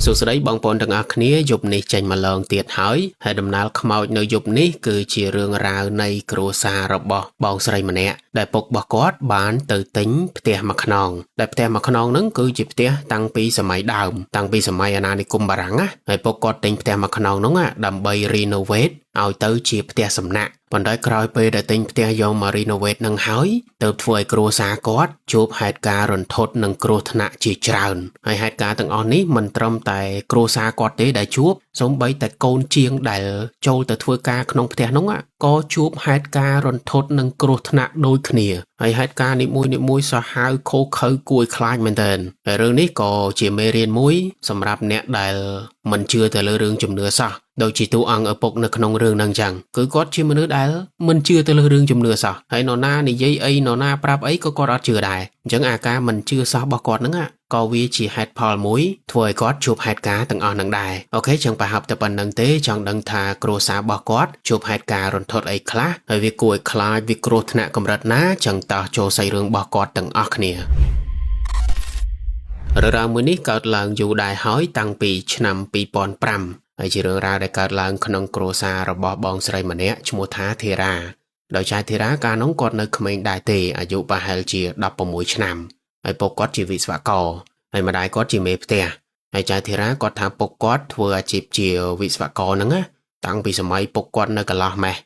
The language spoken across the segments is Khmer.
សួស្តីបងប្អូនទាំងអស់គ្នាយប់នេះចេញមកឡងទៀតហើយដំណើរខ្មោចនៅយប់នេះគឺជារឿងរ៉ាវនៃគ្រួសាររបស់បងស្រីម្នាក់ដែលពុករបស់គាត់បានទៅទិញផ្ទះមួយខ្នងដែលផ្ទះមួយខ្នងហ្នឹងគឺជាផ្ទះតាំងពីសម័យដើមតាំងពីសម័យអាណានិគមបារាំងណាហើយពុកគាត់ទិញផ្ទះមួយខ្នងហ្នឹងដើម្បី renovate ឲ្យទៅជាផ្ទះសំណាក់ប៉ុន្តែក្រោយពេលដែលទិញផ្ទះយកមក renovate នឹងហើយទើបធ្វើឲ្យគ្រួសារគាត់ជួបហេតុការណ៍រន្ធត់និងគ្រោះថ្នាក់ជាច្រើនហើយហេតុការណ៍ទាំងអស់នេះមិនត្រឹមតែគ្រួសារគាត់ទេដែលជួបសូម្បីតែកូនជាងដែលចូលទៅធ្វើការក្នុងផ្ទះនោះក៏ជួបហេតុការណ៍រន្ធត់និងគ្រោះថ្នាក់ដូចគ្នាហើយហេតុការណ៍នីមួយៗសាហាវខូខើគួរខ្លាចមែនទែនហើយរឿងនេះក៏ជាមេរៀនមួយសម្រាប់អ្នកដែលមិនជឿទៅលើរឿងជំនឿសោះដូចជាតួអង្គឪពុកនៅក្នុងរឿងហ្នឹងចឹងគឺគាត់ជាមនុស្សដែលមិនជឿទៅលើរឿងជំនឿសោះហើយនរណានិយាយអីនរណាប្រាប់អីក៏គាត់អត់ជឿដែរអញ្ចឹងអាការមិនជឿសោះរបស់គាត់ហ្នឹងក៏វាជាហេតុផលមួយធ្វើឲ្យគាត់ជួបហេតុការណ៍ទាំងអស់ហ្នឹងដែរអូខេចឹងប្រហែលតែប៉ុណ្្នឹងទេចង់ដឹងថាគ្រួសាររបស់គាត់ជួបហេតុការណ៍រន្ធត់អីខ្លះហើយវាគួរឲ្យខ្លាចវាគ្រោះថ្នាក់កម្រិតណាចឹងតើចូលសាច់រឿងរបស់គាត់ទាំងអស់គ្នារឿងរ៉ាវមួយនេះកើតឡើងយូរដែរហើយតាំងពីឆ្នាំ2005ហើយជារឿងរ៉ាវដែលកើតឡើងក្នុងគ្រួសាររបស់បងស្រីម្នាក់ឈ្មោះថាធីរ៉ាដោយចៅធីរ៉ាកាលនោះគាត់នៅក្មេងដែរទេអាយុប្រហែលជា16ឆ្នាំហើយពុកគាត់ជាវិស្វករហើយម្ដាយគាត់ជាមេផ្ទះហើយចៅធីរ៉ាគាត់ថាពុកគាត់ធ្វើអាជីពជាវិស្វករហ្នឹងតាំងពីសម័យពុកគាត់នៅកន្លោះម៉េះ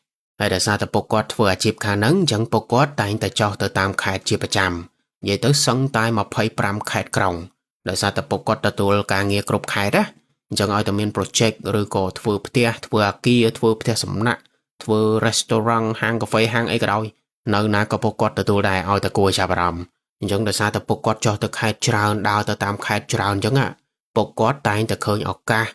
ហើយដោយសារតែពុកគាត់ធ្វើអាជីពខាងហ្នឹងអញ្ចឹងពុកគាត់តែងតែចុះទៅតាមខេត្តជាប្រចាំនិយាយទៅសឹងតែ25ខេត្តក្រុងដោយសារតែពុកគាត់ទទួលការងារគ្រប់ខេត្តអញ្ចឹងឲ្យតែមាន project ឬក៏ធ្វើផ្ទះធ្វើអគារធ្វើផ្ទះសំណាក់ធ្វើ restaurant ហាងកាហ្វេហាងអីក៏ដោយនៅណាក៏ពុកគាត់ទទួលដែរឲ្យតែគួរចាប់អារម្មណ៍អញ្ចឹងដោយសារតែពុកគាត់ចុះទៅខេត្តច្រើនដើរទៅតាមខេត្តច្រើនអញ្ចឹងពុកគាត់តែងតែឃើញឱកាស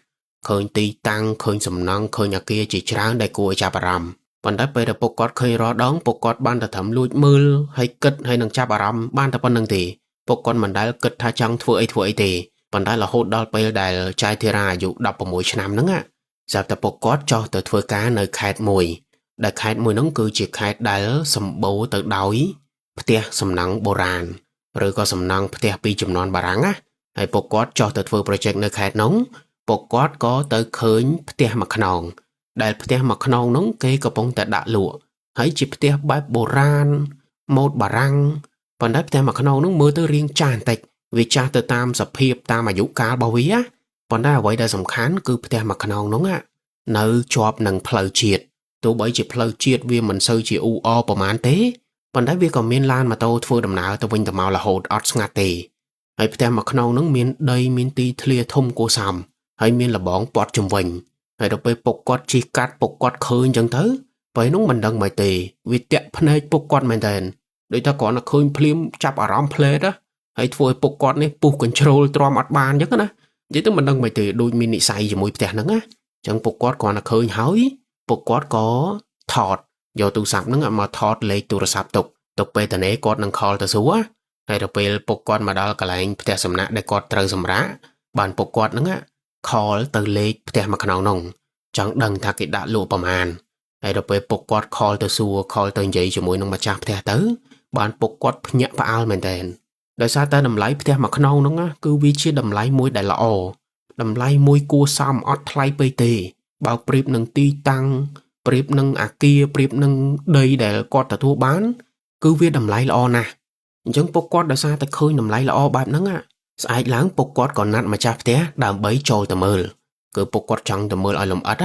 ឃើញទីតាំងឃើញសំណង់ឃើញអគារជាច្រើនដែលគួរឲ្យចាប់អារម្មណ៍ប៉ុន្តែពេលដែលពុកគាត់ឃើញរាល់ដងពុកគាត់បានតែត្រឹមលួចមើលហើយគិតហើយនឹងចាប់អារម្មណ៍បានតែប៉ុណ្្នឹងទេពុកគាត់មិនដែលគិតថាចង់ធ្វើអីទេប៉ុន្តែរហូតដល់ពេលដែលចៅធីរ៉ាអាយុ16ឆ្នាំហ្នឹងស្រាប់តែពុកគាត់ចុះទៅធ្វើការនៅខេត្តមួយដែលខេត្តមួយហ្នឹងគឺជាខេត្តដែលសម្បូរទៅដោយផ្ទះសំណង់បុរាណឬក៏សំណង់ផ្ទះពីជំនាន់បារាំងហើយពុកគាត់ចុះទៅធ្វើ project នៅខេត្តហ្នឹងពុកគាត់ក៏ទៅឃើញផ្ទះមួយខ្នងដែលផ្ទះមួយខ្នងហ្នឹងគេកំពុងតែដាក់លក់ហើយជាផ្ទះបែបបុរាណម៉ូដបារាំងប៉ុន្តែផ្ទះមួយខ្នងហ្នឹងមើលទៅរាងចាស់បន្តិចវាចាស់ទៅតាមសភាពតាមអាយុកាលរបស់វាប៉ុន្តែអ្វីដែលសំខាន់គឺផ្ទះមួយខ្នងហ្នឹងនៅជាប់នឹងផ្លូវជាតិទោះបីជាផ្លូវជាតិវាមិនសូវជាអ៊ូអរប្រហែលទេប៉ុន្តែវាក៏មានឡានម៉ូតូធ្វើដំណើរទៅវិញទៅមករហូតអត់ស្ងាត់ទេហើយផ្ទះមួយខ្នងហ្នឹងមានដីមានទីធ្លាធំគួរសមហើយមានលបងព័ទ្ធជុំវិញហើយដល់ពេលពុកគាត់ជិះកាត់ពុកគាត់ឃើញអញ្ចឹងទៅពេលនោះមិនដឹងមិនទេវាតាក់ភ្នែកពុកគាត់មែនតើដូចថាគ្រាន់តែឃើញភ្លាមចាប់អារម្មណ៍ផ្លេតហើយធ្វើឲ្យពុកគាត់នេះពុះ control ទ្រាំអត់បានអញ្ចឹងណានិយាយទៅមិនដឹងមិនទេដូចមាននិស័យជាមួយផ្ទះហ្នឹងណាអញ្ចឹងពុកគាត់គ្រាន់តែឃើញហើយពុកគាត់ក៏ថតយកទូរស័ព្ទហ្នឹងមកថតលេខទូរស័ព្ទទុកពេលតនេគាត់នឹងខលទៅសួរហើយដល់ពេលពុកគាត់មកដល់កន្លែងផ្ទះសំណាក់ដែលគាត់ត្រូវសម្រាកបានពុកគាត់ហ្នឹងខលទៅលេខផ្ទះមួយខ្នងហ្នឹងចង់ដឹងថាគេដាក់លក់ប្រមាណហើយដល់ពេលពុកគាត់ខលទៅសួរខលទៅនិយាយជាមួយនឹងម្ចាស់ផ្ទះទៅបានពុកគាត់ភ្ញាក់ផ្អើលមែនតើដោយសារតែតម្លៃផ្ទះមួយខ្នងហ្នឹងគឺវាជាតម្លៃមួយដែលល្អតម្លៃមួយគួរសមអត់ថ្លៃពេកទេបើប្រៀបនឹងទីតាំងប្រៀបនឹងអគារប្រៀបនឹងដីដែលគាត់ទទួលបានគឺវាតម្លៃល្អណាស់អញ្ចឹងពុកគាត់ដោយសារតែឃើញតម្លៃល្អបែបហ្នឹងស្អែកឡើងពុកគាត់ក៏ណាត់ម្ចាស់ផ្ទះដើម្បីចូលទៅមើលគឺពុកគាត់ចង់ទៅមើលឲ្យលម្អិត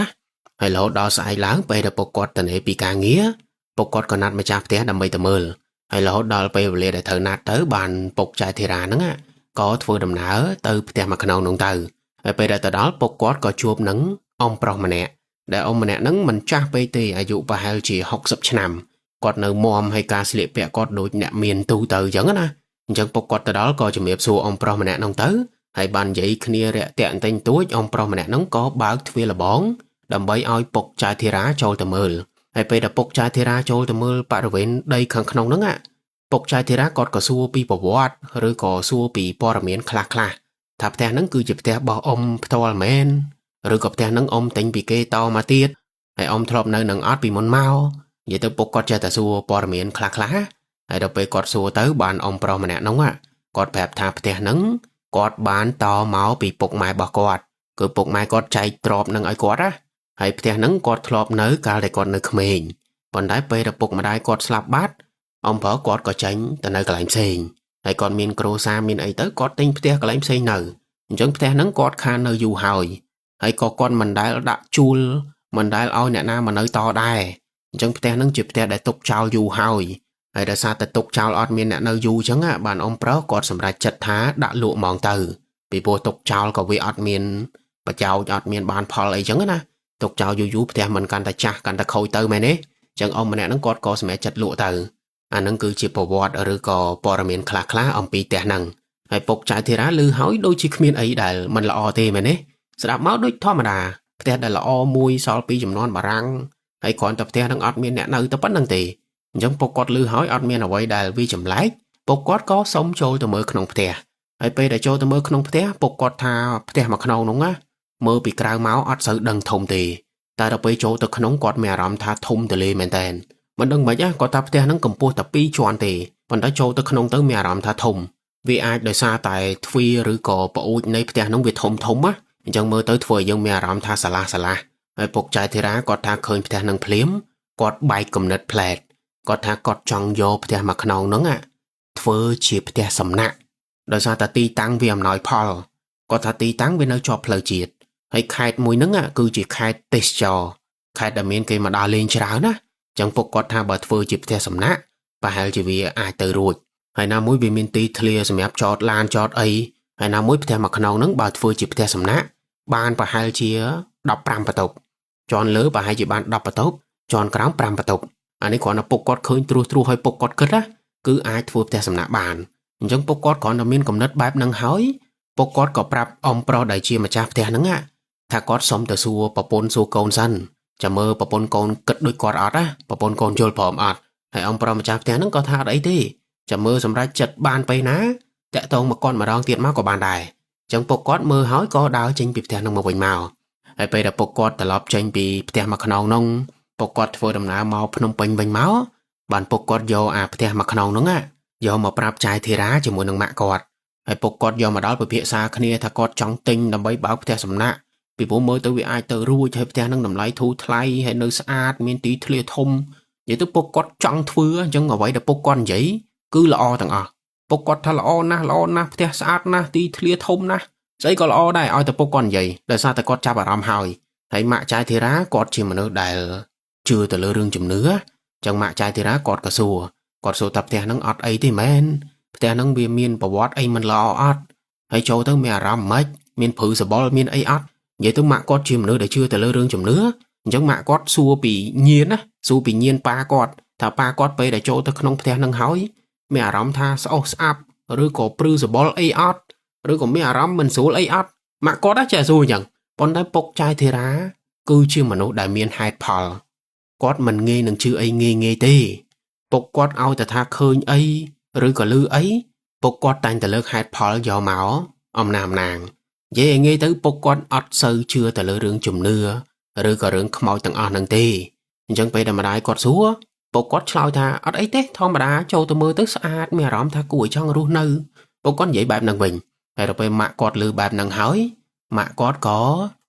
ហើយរហូតដល់ស្អែកឡើងពេលដែលពុកគាត់ទៅនេពីការងារពុកគាត់ក៏ណាត់ម្ចាស់ផ្ទះដើម្បីទៅមើលហើយរហូតដល់ពេលវេលាដែលត្រូវណាត់ទៅបានពុកចៅធីរ៉ាហ្នឹងក៏ធ្វើដំណើរទៅផ្ទះមួយខ្នងនោះទៅហើយពេលដែលទៅដល់ពុកគាត់ក៏ជួបនឹងអ៊ំប្រុសម្នាក់ដែលអ៊ំម្នាក់ហ្នឹងមិនចាស់ពេកទេអាយុប្រហែលជា60ឆ្នាំគាត់នៅមាំហើយការស្លៀកពាក់គាត់ដូចអ្នកមានទូទៅអញ្ចឹងណាអញ្ចឹងពុកគាត់ទៅដល់ក៏ជំរាបសួរអ៊ំប្រុសម្នាក់ហ្នឹងទៅហើយបាននិយាយគ្នារាក់ទាក់បន្តិចបន្តួចអ៊ំប្រុសម្នាក់ហ្នឹងក៏បើកទ្វារលបងដើម្បីឲ្យពុកចៅធីរ៉ាចូលទៅមើលហើយពេលដែលពុកចៅធីរ៉ាចូលទៅមើលបរិវេណដីខាងក្នុងហ្នឹងពុកចៅធីរ៉ាគាត់ក៏សួរពីប្រវត្តិឬក៏សួរពីព័ត៌មានខ្លះថាផ្ទះហ្នឹងគឺជាផ្ទះរបស់អ៊ំផ្ទាល់មែនឬក៏ផ្ទះហ្នឹងអ៊ំទិញពីគេតមកទៀតហើយអ៊ំធ្លាប់នៅនឹងអត់ពីមុនមកនិយាយទៅពុកគាត់ចេះតែសួរព័ត៌មានខ្លះហើយដល់ពេលគាត់សួរទៅបានអ៊ំប្រុសម្នាក់ហ្នឹងគាត់ប្រាប់ថាផ្ទះហ្នឹង គាត់បានតមកពីពុកម៉ែរបស់គាត់គឺពុកម៉ែគាត់ចែកទ្រព្យនឹងឲ្យគាត់ណាហើយផ្ទះហ្នឹងគាត់ធ្លាប់នៅកាលតែគាត់នៅក្មេងប៉ុន្តែពេលដែលពុកម្ដាយគាត់ស្លាប់បាត់អំប្រុសគាត់ក៏ចេញទៅនៅកន្លែងផ្សេងហើយគាត់មានគ្រួសារមានអីទៅគាត់ទិញផ្ទះកន្លែងផ្សេងនៅអញ្ចឹងផ្ទះហ្នឹងគាត់ខាននៅយូរហើយក៏គាត់មិនដែលដាក់ជួលមិនដែលឲ្យអ្នកណាមកនៅតដែរអញ្ចឹងផ្ទះហ្នឹងជាផ្ទះដែលទុកចោលយូរហើយដោយសារតែទុកចោលអត់មានអ្នកនៅយូរអញ្ចឹងបានអំប្រុសគាត់សម្រេចចិត្តថាដាក់លក់ហ្មងទៅពីព្រោះទុកចោលក៏វាអត់មានប្រយោជន៍អត់មានបានផលអីចឹងណាទុកចោលយូរផ្ទះមិនកាន់តែចាស់កាន់តែខូចទៅមែនទេអញ្ចឹងអ៊ំម្នាក់ហ្នឹងគាត់ក៏សម្រេចចិត្តលក់ទៅអាហ្នឹងគឺជាប្រវត្តិឬក៏ព័ត៌មានខ្លះៗអំពីផ្ទះហ្នឹងហើយពុកចៅធីរ៉ាឮហើយដូចជាគ្មានអីដែលមិនល្អទេមែនទេស្ដាប់មកដូចធម្មតាផ្ទះដែលល្អមួយសល់ពីចំនួនបារាំងហើយគ្រាន់តែផ្ទះហ្នឹងអត់មានអ្នកនៅតែប៉ុណ្្នឹងទេអញ្ចឹងពុកគាត់ឮហើយអត់មានអ្វីដែលវាចម្លែកពុកគាត់ក៏សុំចូលទៅមើលក្នុងផ្ទះហើយពេលដែលចូលទៅមើលក្នុងផ្ទះពុកគាត់ថាផ្ទះមួយខ្នងនោះណាមើលពីក្រៅមកអត់សូវដឹងធំទេតែដល់ពេលចូលទៅក្នុងគាត់មានអារម្មណ៍ថាធំទលេមែនតើមិនដឹងមិនគាត់ថាផ្ទះហ្នឹងកម្ពស់តែ2ជាន់ទេប៉ុន្តែចូលទៅក្នុងទៅមានអារម្មណ៍ថាធំវាអាចដោយសារតែទ្វារឬក៏ប្អូចនៃផ្ទះហ្នឹងវាធំណាអញ្ចឹងមើលទៅធ្វើឲ្យយើងមានអារម្មណ៍ថាសាឡាហើយពុកចៅធីរ៉ាគាត់ថាឃើញផ្ទះហ្នឹងភ្លាមគាត់បែកគំនិតផ្លែតគាត់ថាគាត់ចង់យកផ្ទះមួយខ្នងហ្នឹងធ្វើជាផ្ទះសំណាក់ដោយសារតែទីតាំងវាអំណោយផលគាត់ថាទីតាំងវានៅជាប់ផ្លូវជាតិហើយខេត្តមួយហ្នឹងគឺជាខេត្តទេសចរខេត្តដែលមានគេមកដើរលេងច្រើនណាអញ្ចឹងពុកគាត់ថាបើធ្វើជាផ្ទះសំណាក់ប្រហែលជាវាអាចទៅរួចហើយណាមួយវាមានទីធ្លាសម្រាប់ចតឡានចតអីហើយណាមួយផ្ទះមួយខ្នងហ្នឹងបើធ្វើជាផ្ទះសំណាក់បានប្រហែលជា15បន្ទប់ជាន់លើប្រហែលជាបាន10បន្ទប់ជាន់ក្រោម5បន្ទប់អានេះគ្រាន់តែពុកគាត់ឃើញត្រួសឲ្យពុកគាត់គិតណាគឺអាចធ្វើផ្ទះសំណាក់បានអញ្ចឹងពុកគាត់គ្រាន់តែមានគំនិតបែបហ្នឹងហើយពុកគាត់ក៏ប្រាប់អ៊ំប្រុសដែលជាម្ចាស់ផ្ទះហ្នឹងថាគាត់សុំទៅសួរប្រពន្ធសួរកូនសិនចាំមើលប្រពន្ធកូនគិតដូចគាត់អត់ណាប្រពន្ធកូនយល់ព្រមអត់ហើយអ៊ំប្រុសម្ចាស់ផ្ទះហ្នឹងក៏ថាអត់អីទេចាំមើលសម្រាប់ចិត្តបានពេលណាតាក់តងមកគាត់ម្ដងទៀតមកក៏បានដែរអញ្ចឹងពុកគាត់មើលហើយក៏ដើរចេញពីផ្ទះហ្នឹងមកវិញមកហើយពេលដែលពុកគាត់ត្រឡប់ចេញពីផ្ទះមួយខ្នងហ្នឹងពុកគាត់ធ្វើដំណើរមកភ្នំពេញវិញមកបានពុកគាត់យកអាផ្ទះមួយខ្នងហ្នឹងយកមកប្រាប់ចៅធីរ៉ាជាមួយនឹងម៉ាក់គាត់ហើយពុកគាត់យកមកដល់ពិភាក្សាគ្នាថាគាត់ចង់ទិញដើម្បីបើកផ្ទះសំណាក់ពីព្រោះមើលទៅវាអាចទៅរួចហើយផ្ទះហ្នឹងតម្លៃធូរថ្លៃហើយនៅស្អាតមានទីធ្លាធំនិយាយទៅពុកគាត់ចង់ធ្វើអញ្ចឹងអ្វីដែលពុកគាត់និយាយគឺល្អទាំងអស់ពុកគាត់ថាល្អណាស់ផ្ទះស្អាតណាស់ទីធ្លាធំណាស់ស្អីក៏ល្អដែរឲ្យតែពុកគាត់និយាយដោយសារតែគាត់ចាប់អារម្មណ៍ហើយម៉ាក់ចៅធីរ៉ាគាត់ជាមនុស្សដែលជឿទៅលើរឿងជំនឿអញ្ចឹងម៉ាក់ចៅធីរ៉ាគាត់ក៏សួរថាផ្ទះហ្នឹងអត់អីទេមែនផ្ទះហ្នឹងវាមានប្រវត្តិអីមិនល្អអត់ហើយចូលទៅមានអារម្មណ៍មិនមានព្រឺសបល់មានអីអត់និយាយទៅម៉ាក់គាត់ជាមនុស្សដែលជឿទៅលើរឿងជំនឿអញ្ចឹងម៉ាក់គាត់សួរពីញៀនប៉ាគាត់ថាប៉ាគាត់ពេលដែលចូលទៅក្នុងផ្ទះហ្នឹងហើយមានអារម្មណ៍ថាស្អុះស្អាប់ឬក៏ព្រឺសបល់អីអត់ឬក៏មានអារម្មណ៍មិនស្រួលអីអត់ម៉ាក់គាត់ចេះសួរអញ្ចឹងប៉ុន្តែពុកចៅធីរ៉ាគឺជាមនុស្សដែលមានហេតុផលគាត់មិនងាយនឹងជឿអីងាយទេពុកគាត់ឲ្យតែថាឃើញអីឬក៏ឮអីពុកគាត់តែងតែលើកហេតុផលយកមកអំណាងនិយាយឲ្យងាយទៅពុកគាត់អត់សូវជឿទៅលើរឿងជំនឿឬក៏រឿងខ្មោចទាំងអស់ហ្នឹងទេអញ្ចឹងពេលដែលម្ដាយគាត់សួរពុកគាត់ឆ្លើយថាអត់អីទេធម្មតាចូលទៅមើលទៅស្អាតមានអារម្មណ៍ថាគួរឲ្យចង់រស់នៅពុកគាត់និយាយបែបហ្នឹងវិញហើយដល់ពេលម៉ាក់គាត់ឮបែបហ្នឹងហើយម៉ាក់គាត់ក៏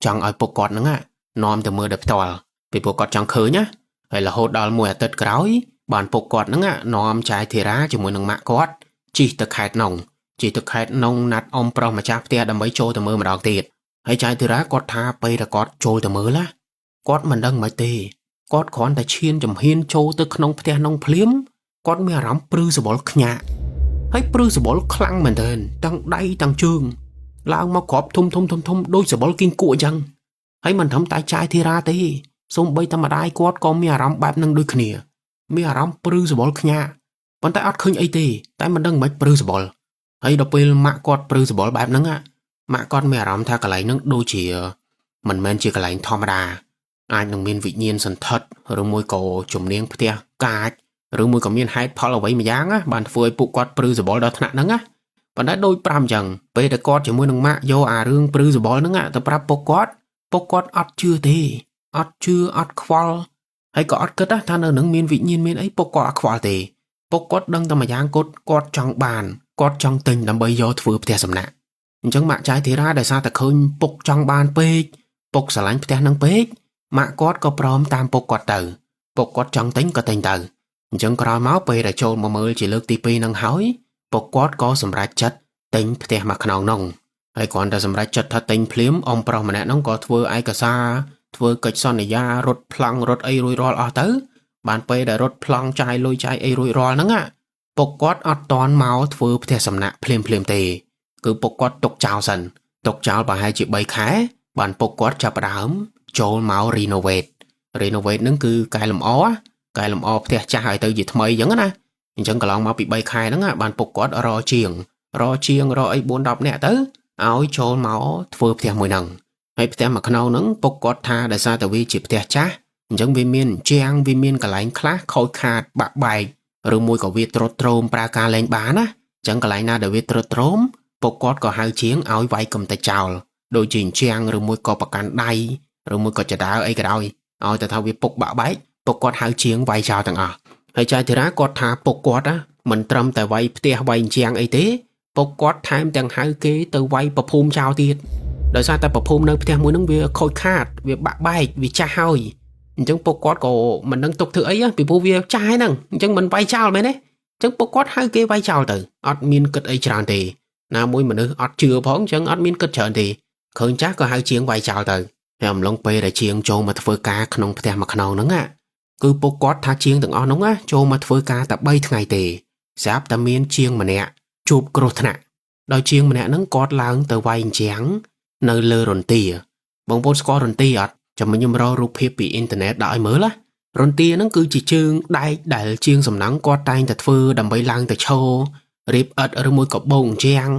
ចង់ឲ្យពុកគាត់ហ្នឹងនាំទៅមើលដោយផ្ទាល់ពីពុកគាត់ចង់ឃើញណាហើយរហូតដល់មួយអាទិត្យក្រោយបានពុកគាត់ហ្នឹងនាំចៅធីរ៉ាជាមួយនឹងម៉ាក់គាត់ជិះទៅខេត្តនងណាត់អ៊ំប្រុសម្ចាស់ផ្ទះដើម្បីចូលទៅមើលម្ដងទៀតហើយចៅធីរ៉ាគាត់ថាពេលដែលគាត់ចូលទៅមើលគាត់មិនដឹងមិនទេគាត់គ្រាន់តែឈានជំហានចូលទៅក្នុងផ្ទះនោះភ្លាមគាត់មានអារម្មណ៍ព្រឺសបល់ខ្ញាក់ហើយព្រឺសបល់ខ្លាំងមែនទែនទាំងដៃទាំងជើងឡើងមកគ្រាប់ធំដូចសបល់គីងគក់អញ្ចឹងហើយមិនត្រឹមតែចៅធីរ៉ាទេសូម្បីតែម្ដាយគាត់ក៏មានអារម្មណ៍បែបហ្នឹងដូចគ្នាមានអារម្មណ៍ព្រឺសបល់ខ្ញាក់ប៉ុន្តែអត់ឃើញអីទេតែមិនដឹងមិនព្រឺសបល់ហើយដល់ពេលម៉ាក់គាត់ព្រឺសបល់បែបហ្នឹងម៉ាក់គាត់មានអារម្មណ៍ថាកន្លែងហ្នឹងដូចជាមិនមែនជាកន្លែងធម្មតាអាចនឹងមានវិញ្ញាណសន្ធិដ្ឋឬមួយក៏ជំនាញផ្ទះកាចឬមួយក៏មានហេតុផលអ្វីមួយយ៉ាងបានធ្វើឲ្យពួកគាត់ព្រឺសបល់ដល់ថ្នាក់ហ្នឹងប៉ុន្តែដូច5អញ្ចឹងពេលដែលគាត់ជាមួយនឹងម៉ាក់យកអារឿងព្រឺសបល់ហ្នឹងទៅប្រាប់ពុកគាត់អត់ជឿទេអត់ជឿអត់ខ្វល់ហើយក៏អត់គិតថានៅនឹងមានវិញ្ញាណមានអីពុកគាត់អត់ខ្វល់ទេពុកគាត់ដឹងតែម្យ៉ាងគាត់ចង់បានគាត់ចង់ទិញដើម្បីយកធ្វើផ្ទះសំណាក់ chẳng mạ trái thì ra để sao ta khơi bục trong bàn pê bục xả lánhផ្ទះ nâng pê mạ quát có prom tam bục quát tử bục quát trong tính có tình tử chẳng có máu pê để trôn mà mơ chỉ lược tí pê nâng hói bục quát có sầm rạch chất tínhផ្ទះ mà khăn nông hay còn ta sầm rạch chất thật tính phím ông prom mà nè nông có thưa ai cả xa thưa kịch son này ya rốt phăng rốt ai rùi rò tới bàn pê để rốt phăng chai lôi chai ai rùi rò nâng ạ bục quát ọt toàn máu thưaផ្ទះ sầm nạ phím tì cứ bục quát tục chào sần tục chào bà hai chị bay khá bàn bục quát chập đám trôn máu renovate nâng cứ cái làm óផ្ទះ ចាស់ ឲ្យ ទៅ ជា ថ្មី អញ្ចឹង ណា អញ្ចឹង កន្លង មក ពី 3 ខែ ហ្នឹង បាន ពុក គាត់ រជាង រអី 4-10 នាក់ ទៅ ឲ្យ ចូល មក ធ្វើ ផ្ទះ មួយ ហ្នឹង ហើយ ផ្ទះ មួយ ខ្នង ហ្នឹង ពុក គាត់ ថា ដោយ សារ តែ វា ជា ផ្ទះ ចាស់ អញ្ចឹង វា មាន ជាង វា មាន កន្លែង ខ្លះ ខូច ខាត បាក់បែក ឬ មួយ ក៏ វា ត្រុតត្រោម ប្រើ ការ លែង បាន ណា អញ្ចឹង កន្លែង ណា ដែល វា ត្រុតត្រោម ពុក គាត់ ក៏ ហៅ ជាង ឲ្យ វាយ កំទេច ចោល ដូច ជា ជាង ឬ មួយ ក៏ ប្រកាន់ ដៃ ឬ មួយ ក៏ ចដា អី ក៏ ដោយ ឲ្យ តែ ថា វា ពុក បាក់បែក ពុក គាត់ ហៅ ជាង វាយ ចោល ទាំង អស់ ហើយចាយធីរ៉ាគាត់ថាពុកគាត់ណាមិនត្រឹមតែវាយផ្ទះវាយជាងអីទេពុកគាត់ថែមទាំងហៅគេទៅវាយប្រភូមិចោលទៀតដោយសារតែប្រភូមិនៅផ្ទះមួយហ្នឹងវាខូចខាតវាបាក់បែកវាចាស់ហើយអញ្ចឹងពុកគាត់ក៏មិនដឹងទុកធ្វើអីពីព្រោះវាចាស់ហ្នឹងអញ្ចឹងមិនវាយចោលមែនទេអញ្ចឹងពុកគាត់ហៅគេវាយចោលទៅអត់មានគិតអីច្រើនទេណាមួយមនុស្សអត់ជឿផងអញ្ចឹងអត់មានគិតច្រើនទេឃើញចាស់ក៏ហៅជាងវាយចោលទៅហើយអំឡុងពេលដែលជាងចូលមកធ្វើការក្នុងផ្ទះមួយខ្នងហ្នឹងណាគឺពុកគាត់ថាជាងទាំងអស់នោះណាចូលមកធ្វើការតែ3ថ្ងៃទេស្រាប់តែមានជាងម្នាក់ជួបគ្រោះថ្នាក់ដោយជាងម្នាក់ហ្នឹងគាត់ឡើងទៅវាយជាងនៅលើរន្ទាបងប្អូនស្គាល់រន្ទាអត់ចាំខ្ញុំរករូបភាពពីអ៊ីនធឺណិតដាក់ឲ្យមើលណារន្ទាហ្នឹងគឺជាជើងដែកដែលជាងសំណង់គាត់តែងតែធ្វើដើម្បីឡើងទៅឈររៀបឥដ្ឋឬមួយក៏បងជាង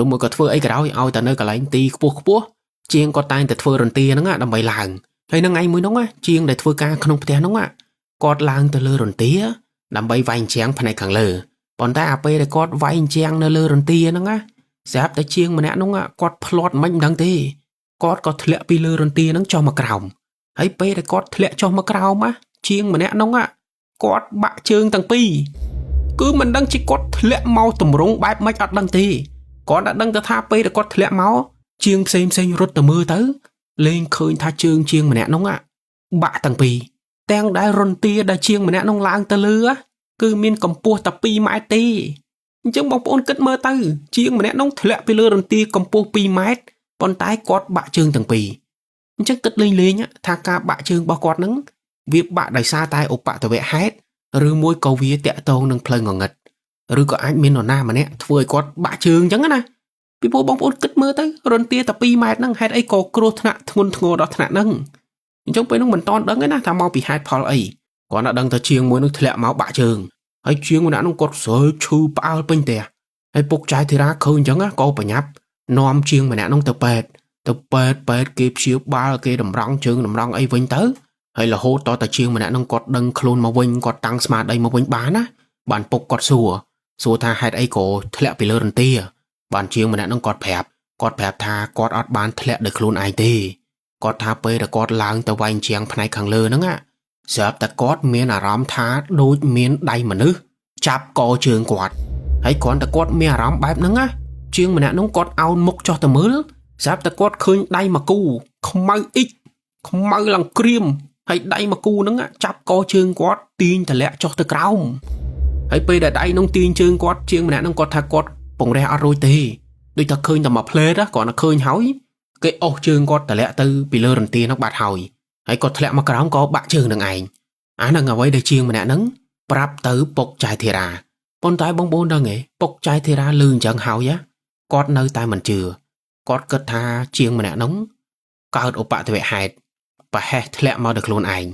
ឬមួយក៏ធ្វើអីក៏ដោយឲ្យតែនៅកន្លែងទីខ្ពស់ជាងគាត់តែងតែធ្វើរន្ទាហ្នឹងដើម្បីឡើងហើយនៅថ្ងៃមួយនោះជាងដែលធ្វើការក្នុងផ្ទះនោះគាត់ឡើងទៅលើរន្ទាដើម្បីវាយជាងផ្នែកខាងលើប៉ុន្តែអាពេលដែលគាត់វាយជាងនៅលើរន្ទាហ្នឹងស្រាប់តែជាងម្នាក់នោះគាត់ផ្លាត់មិនដឹងទេគាត់ក៏ធ្លាក់ពីលើរន្ទាហ្នឹងចុះមកក្រោមហើយពេលដែលគាត់ធ្លាក់ចុះមកក្រោមជាងម្នាក់នោះគាត់បាក់ជើងទាំងពីរគឺមិនដឹងជាគាត់ធ្លាក់មកទម្រង់បែបម៉េចអត់ដឹងទេគាត់តែដឹងតែថាពេលដែលគាត់ធ្លាក់មកជាងផ្សេងរត់ទៅមើលទៅលេងឃើញថាជើងជាងម្នាក់នោះបាក់ទាំងពីរទាំងដែលរន្ទាដែលជាងម្នាក់នោះឡើងទៅលើគឺមានកម្ពស់តែ2ម៉ែត្រទេអញ្ចឹងបងប្អូនគិតមើលទៅជាងម្នាក់នោះធ្លាក់ពីលើរន្ទាកម្ពស់2ម៉ែត្រប៉ុន្តែគាត់បាក់ជើងទាំងពីរអញ្ចឹងគិតលេងថាការបាក់ជើងរបស់គាត់ហ្នឹងវាបាក់ដោយសារតែឧបទ្ទវហេតុឬមួយក៏វាតាក់ទងនឹងផ្លូវងងឹតឬក៏អាចមាននរណាម្នាក់ធ្វើឲ្យគាត់បាក់ជើងអញ្ចឹងណាពីព្រោះបងប្អូនគិតមើលទៅរន្ទាតែ2ម៉ែត្រហ្នឹងហេតុអីក៏គ្រោះថ្នាក់ធ្ងន់ធ្ងរដល់ថ្នាក់ហ្នឹងអញ្ចឹងពេលនោះមិនតន់ដឹងទេណាថាមកពីហេតុផលអីគាត់តែដឹងថាជាងមួយនោះធ្លាក់មកបាក់ជើងហើយជាងម្នាក់នោះគាត់សើឈឺផ្អើលពេញផ្ទះហើយពុកចាយធីរ៉ាឃើញអញ្ចឹងក៏ប្រញាប់នាំជាងម្នាក់នោះទៅពេទ្យគេព្យាបាលគេតម្រង់ជើងតម្រង់អីវិញទៅហើយរហូតតតែជាងម្នាក់នោះគាត់ដឹងខ្លួនមកវិញគាត់តាំងស្មារតីមកវិញបានណាបានពុកគាត់សួរថាហេតុអីក៏ធ្លាក់ពីលើរន្ទាបានជាងម្នាក់នោះគាត់ប្រាប់ថាគាត់អត់បានធ្លាក់ដោយខ្លួនឯងទេគាត់ថាពេលដែលគាត់ឡើងទៅវាយជាងផ្នែកខាងលើហ្នឹងស្រាប់តែគាត់មានអារម្មណ៍ថាដូចមានដៃមនុស្សចាប់កជើងគាត់ហើយគ្រាន់តែគាត់មានអារម្មណ៍បែបហ្នឹងជាងម្នាក់នោះគាត់អោនមុខចុះទៅមើលស្រាប់តែគាត់ឃើញដៃមកគូខ្មៅអ៊ិចខ្មៅឡើងក្រៀមហើយដៃមកគូហ្នឹងចាប់កជើងគាត់ទាញទម្លាក់ចុះទៅក្រោមហើយពេលដែលដៃនោះទាញជើងគាត់ជាងម្នាក់នោះគាត់ថាគាត់ពង្រះអត់រួចទេដូចថាឃើញតែមួយផ្លេតគាត់តែឃើញហើយគេអស់ជើងគាត់ទម្លាក់ទៅពីលើរន្ទានោះបាត់ហើយគាត់ធ្លាក់មកក្រោមក៏បាក់ជើងនឹងឯងអាហ្នឹងអ្វីដែលជាងម្នាក់ហ្នឹងប្រាប់ទៅពុកចាយធីរ៉ាប៉ុន្តែបងប្អូនដឹងទេពុកចាយធីរ៉ាលឺអញ្ចឹងហើយគាត់នៅតែមិនជឿគាត់គិតថាជាងម្នាក់ហ្នឹងកើតឧបទ្ទវហេតុប្រហែសធ្លាក់មកដល់ខ្លួនឯង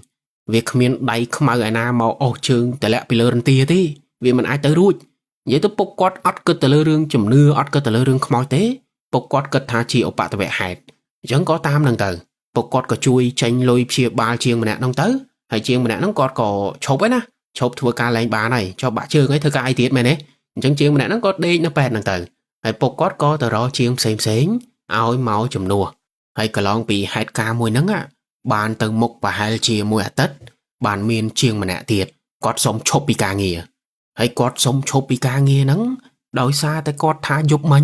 វាគ្មានដៃខ្មៅឯណាមកអស់ជើងទម្លាក់ពីលើរន្ទាទេវាមិនអាចទៅរួចនិយាយទៅពុកគាត់អត់គិតទៅលើរឿងជំនឿអត់គិតទៅលើរឿងខ្មោចទេពុកគាត់គិតថាជាឧបទ្ទវហេតុអញ្ចឹងក៏តាមនឹងទៅពុកគាត់ក៏ជួយចេញលុយព្យាបាលជាងម្នាក់ហ្នឹងទៅហើយជាងម្នាក់ហ្នឹងគាត់ក៏ឈប់ឯណាឈប់ធ្វើការលែងបានហើយចុះបាក់ជើងឲ្យធ្វើការអីទៀតមែនទេអញ្ចឹងជាងម្នាក់ហ្នឹងក៏ដេកនៅពេទ្យហ្នឹងទៅហើយពុកគាត់ក៏ទៅរកជាងផ្សេងឲ្យមកជំនួសហើយកន្លងពីហេតុការណ៍មួយហ្នឹងបានទៅមុខប្រហែលជាមួយអាទិត្យបានមានជាងម្នាក់ទៀតគាត់សុំឈប់ពីការងារហើយគាត់សុំឈប់ពីការងារហ្នឹងដោយសារតែគាត់ថាយប់មិញ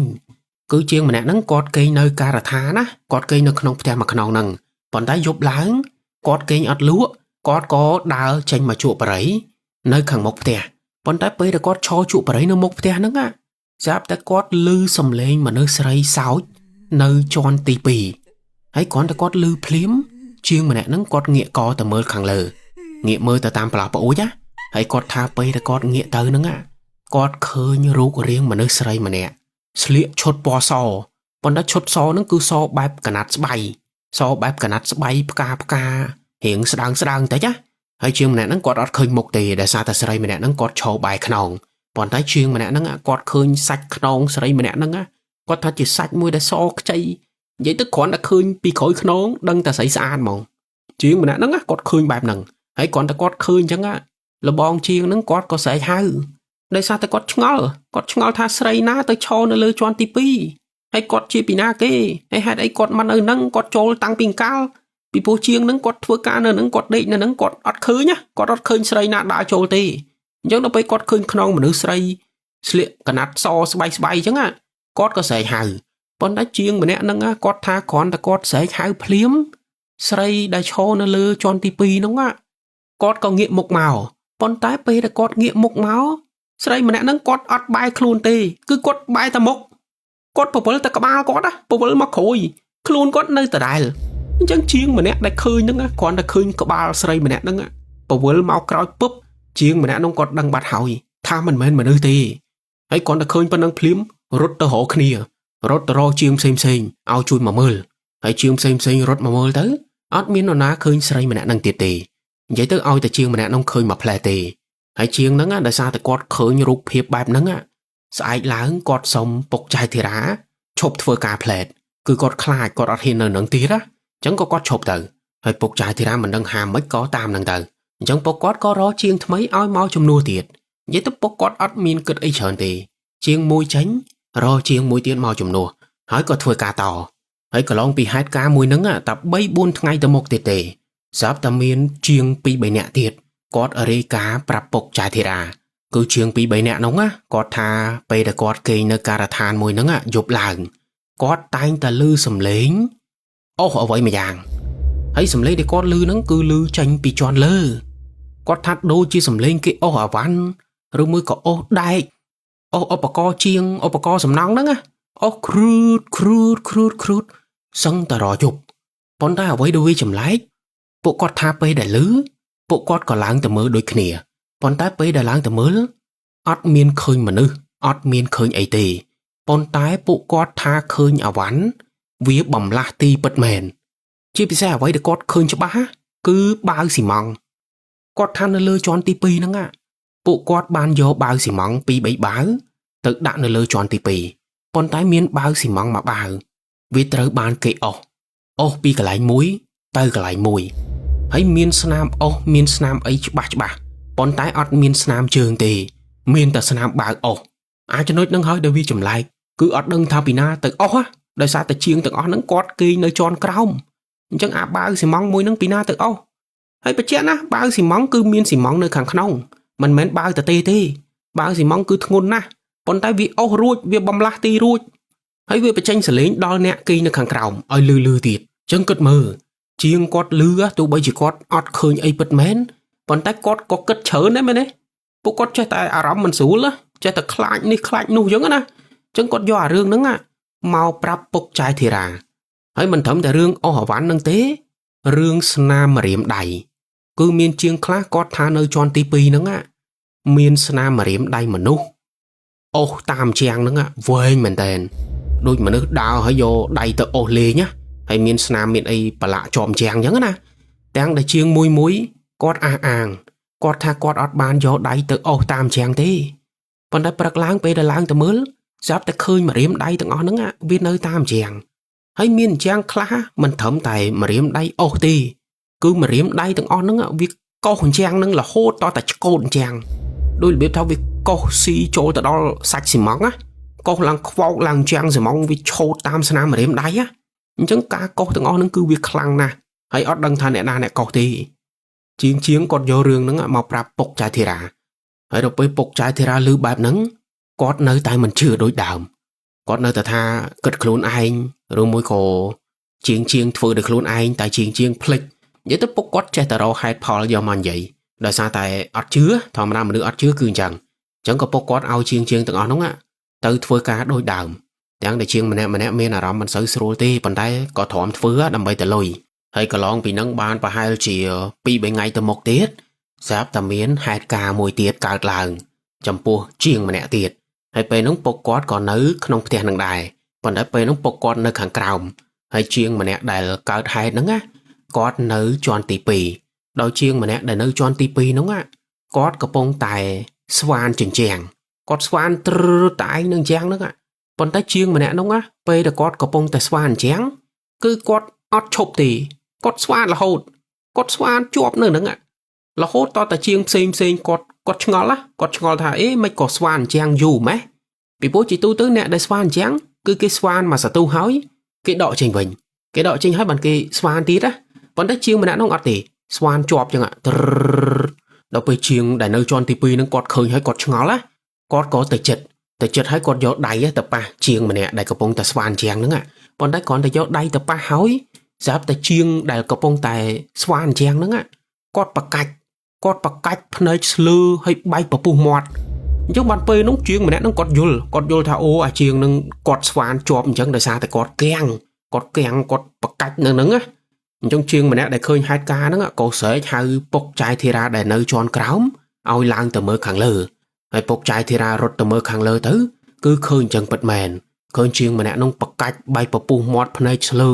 cứ chiên mà nè nắng cọt cây nơi cà rà thá ná cọt cây nơi không theo mà không nằng còn tay giúp láng cọt cây ọt lúa cọt có đào chanh mà chụp bẫy nơi khẳng mộc tè còn tay bây giờ cọt cho chụp bẫy nơi mộc tè nắng á giáp tay cọt lư sầm lên mà nơi sấy sáo nơi tròn tì pì hay còn tay cọt lư phím chiên mà nè nắng cọt nghĩa co tờ mơ khẳng lờ nghĩa mơ tờ tam pla bổ nhá hay cọt tha bây giờ cọt nghĩa tờ nắng á cọt khơi như rú của riêng mà nơi sấy mà nè sliệp chốt bò sò còn đã chốt sò nó cứ sò bẹp cả nát bay sò bẹp cả nát bay pka hiện sedang tới nhá hay chiên mà nè nó cọt ọt khơi một tì để sao ta sấy mà nè nó cọt cho bài khnon còn tay chiên mà nè nó cọt khơi sạch khnon sấy mà nè nó cọt thật chỉ sạch môi để sò chay vậy tức còn đã khơi bị khối khnon đăng ta sấy xa mong chiên mà nè nó cọt khơi bẹp nằng hay còn ta cọt khơi chẳng á là bong chiên nó cọt có sấy hai đây sao ta cọt ngol tha sấy ná tới cho nó lơ choan tivi hay cọt chia pina kê hay hai đấy cọtมันnâng cọt trôi tăng pin cao bị bố chiên nâng cọt thưa cá nâng cọt định nâng cọt ọt khơi nhá cọt ọt khơi sấy ná đã trôi tê nhưng nó bây cọt khơi khnon mà nữ sấy sliệp cả nát so bay chẳng à cọt có sấy hai còn đã chiên mà nè nâng cọt tha còn ta cọt sấy hai phím sấy đã cho nó lơ choan tivi đúng á cọt có nghĩa một màu còn tái bây là cọt nghĩa một máu sấy mà nè nâng cọt ọt bay khuôn tê cứ cọt bay ta mốc cọt bộ vỡ ta cả ba cọt á bộ vỡ mắc khôi khuôn cọt nơi ta đài chẳng chiên mà nè đã khơi nâng á còn đã khơi cả ba sấy mà nè nâng á bộ vỡ mau cõiปุ๊บ chiên mà nè nông cọt đăng bát hỏi tha mình men mà nơi tê ấy còn đã khơi bên nâng phím rốt tơ hổ khnia rốt tơ ro chiên xem ao chui mà mơ ấy chiên xem rốt mà mơ tới ớt miên nó ná khơi sấy mà nè nâng tiệt tê vậy tới ao ta chiên mà nè nông khơi mà plei tê hay chiên nắng á đã sao ta cọt khơi như rục hiệp bẹp nắng á sai láng cọt sông bọc chai thì đá chộp thưa cà plei cứ cọt khai cọt ọt hiền nâng tía á chẳng có cọt chộp từ hay bọc chai thì đá mình đang hàm mấy có tam nâng từ chẳng bọc cọt có ró chiên mấy oi mau trong nua tiệt vậy tới bọc cọt ọt miên cực ấy chờn tì chiên môi tránh ró chiên môi tiết mau trong nua hỏi có thưa cà tò hay có long bị hai cá môi nắng á tập bay buôn ngay từ một tiệt tề sắp ta miên chiên pi bảy nẹt tiệt cọt ở đây cá bạp bọc chai thì đá cứ chiên pi bảy nẹt nóng á cọt tha bây giờ cọt cây nơi cà than môi nắng á dục làng cọt tay ta lư sầm lénh ô ở vậy mà giang thấy sầm lénh để cọt lư nắng cứ lư tranh pi tròn lơ cọt thắt đôi chia sầm lên cái ô ở văn rồi mới có ô đại ô bạc co chiêng ô bạc co sầm nắng đó á ô krut sân ta rò chụp con ta ở với đôi chầm lái bộ cọt tha pe để lứ bộ cọt có láng từ mớ đôi khỉa con ta pe để láng từ mớ ót miên khơi mà nư ót miên khơi ấy tì con ta bộ cọt tha khơi ở ván vía bầm la ti bật mền chỉ bị sao vậy để cọt khơi cho bá cứ bao xì mong cọt than nó lơ tròn ti pi nắng á bộ cọt ban vô bao xì mong pi bảy báo tự đạn nó lơ tròn ti pi con tái miên bao xì mong mà bao vì trời ban kệ ô pi cả lại muối tay cả lại mùi thấy miên snam ấy chba con tái ọt miên snam trường tì miên ta snam bao ai cho nói nâng hơi đời vi chùm lại cứ ọt đừng thao pina từ á đời sao ta chiêng từ nâng cọt kỳ nơi tròn cong chẳng bao xì mong mùi nâng pina từ hay bạch chén á bao xì mong cứ miên xì mong nơi khẳng khăn mình mến bao tờ tê bao xì mong cứ ngôn na còn tay vì ruột vì bầm la ti ruột hay vì bạch tranh xử lý đo nẹ kỳ nơi khẳng khỏng ơi lư tiệt chân cất mơ chiêng cọt lư á tụi bây chỉ cọt ọt khơi ấy bật mến còn tay cọt có cất chớ nè mày nè bộ cọt chơi tay rắm mình xú á chơi tay khai nụ giống á chân cọt do rương nâng á mau prap bốc chai thì ra hay mình thấm tại rương hỏa ván nâng tế rương snam mà riêng đầy cứ miên chiêng khá cọt tha nơi tròn ti pi nâng á miên snam mà riêng đầy mà nụ tam trang nâng á vơi mình tên đôi mà nước đào hay vô đầy tờ lê nhá hay miên snam miên ấy bà lạ tròm trang giống á đang để chiêng muối cọt cọt tha cọt ọt ban vô đầy tờ tam trang thế còn đây bạc láng bây giờ láng tờ mới giáp ta khơi mà riêng đầy tờ ngõ nâng á viên nơi tam trang hay miên trang khá mình thấm tại mà riêng đầy ti cứ mà riêng đầy tờ ngõ nâng á việc câu hồn trang nâng là hô to tại côn trang đôi biết thao việc câu si chỗ tại đó sạch xì móng á câu làng khoao làng trang xì móng vì châu tam sana mà riêng đầy á chẳng cả câu tờ ngõ nâng cứ việc khăn nè hay ọt đăng thà nè nè câu thì chiến còn vô rương nâng á màu prap bốc chai thì ra hay rồi bốc chai thì ra lưu bạp nâng cọt nơi tay mình chưa đối đàm គាត់នៅតែថាគិតខ្លួនឯងឬមួយក៏ជាងធ្វើដោយខ្លួនឯងតែជាងភ្លេចនិយាយទៅពុកគាត់ចេះតែរកហេតុផលយកមកនិយាយដោយសារតែអត់ជឿធម្មតាមនុស្សអត់ជឿគឺអញ្ចឹងក៏ពុកគាត់ឲ្យជាងទាំងអស់ហ្នឹងទៅធ្វើការដូចដើមទាំងតែជាងម្នាក់មានអារម្មណ៍មិនសូវស្រួលទេប៉ុន្តែក៏ទ្រាំធ្វើដើម្បីទៅលុយហើយកន្លងពីហ្នឹងបានប្រហែលជា 2-3 ថ្ងៃទៅមុខទៀតស្រាប់តែមានហេតុការណ៍មួយទៀតកើតឡើងចំពោះជាងម្នាក់ទៀតហើយពេលហ្នឹងពុកគាត់ក៏នៅក្នុងផ្ទះនឹងដែរប៉ុន្តែពេលហ្នឹងពុកគាត់នៅខាងក្រោមហើយជាងម្នាក់ដែលកើតហេតុហ្នឹងគាត់នៅជាន់ទី2ដោយជាងម្នាក់ដែលនៅជាន់ទី2ហ្នឹងគាត់កំពុងតែស្វានជញ្ជាំងគាត់ស្វានត្រតែឯងនឹងជាងហ្នឹងប៉ុន្តែជាងម្នាក់ហ្នឹងពេលដែលគាត់កំពុងតែស្វានជាងគឺគាត់អត់ឈប់ទេគាត់ស្វានរហូតគាត់ស្វានជាប់នៅហ្នឹងរហូតតតែជាងផ្សេងគាត់ឆ្ងល់គាត់ឆ្ងល់ថាមិនក៏ស្វានជាងយូរម៉េះពីព្រោះជាទូទៅអ្នកដែលស្វានជាងគឺគេស្វានមកសតុហើយគេដកចេញវិញគេដកចេញហើយបានគេស្វានទៀតប៉ុន្តែជាងម្នាក់នោះអត់ទេស្វានជាប់ចឹងដល់ពេលជាងដែលនៅជាន់ទី2ហ្នឹងគាត់ឃើញហើយគាត់ឆ្ងល់គាត់ក៏ទៅចិត្តហើយគាត់យកដៃទៅប៉ះជាងម្នាក់ដែលកំពុងតែស្វានជាងហ្នឹងប៉ុន្តែគ្រាន់តែយកដៃទៅប៉ះហើយស្រាប់តែជាងដែលកំពុងតែស្វានជាងហ្នឹងគាត់ប្រកាច់ភ្នែកស្លឺហើយបែកពពុះមាត់អញ្ចឹងបានពេលនោះជាងម្នាក់ហ្នឹងគាត់យល់ថាអូអាជាងហ្នឹងគាត់ស្វានជាប់អញ្ចឹងដោយសារតែគាត់កាំងគាត់ប្រកាច់នៅហ្នឹងអញ្ចឹងជាងម្នាក់ដែលឃើញហេតុការណ៍ហ្នឹងក៏ស្រែកហៅពុកចាយធីរ៉ាដែលនៅជាន់ក្រោមឲ្យឡើងទៅមើលខាងលើហើយពុកចាយធីរ៉ារត់ទៅមើលខាងលើទៅគឺឃើញអញ្ចឹងពិតមែនឃើញជាងម្នាក់ហ្នឹងប្រកាច់បែកពពុះមាត់ភ្នែកស្លឺ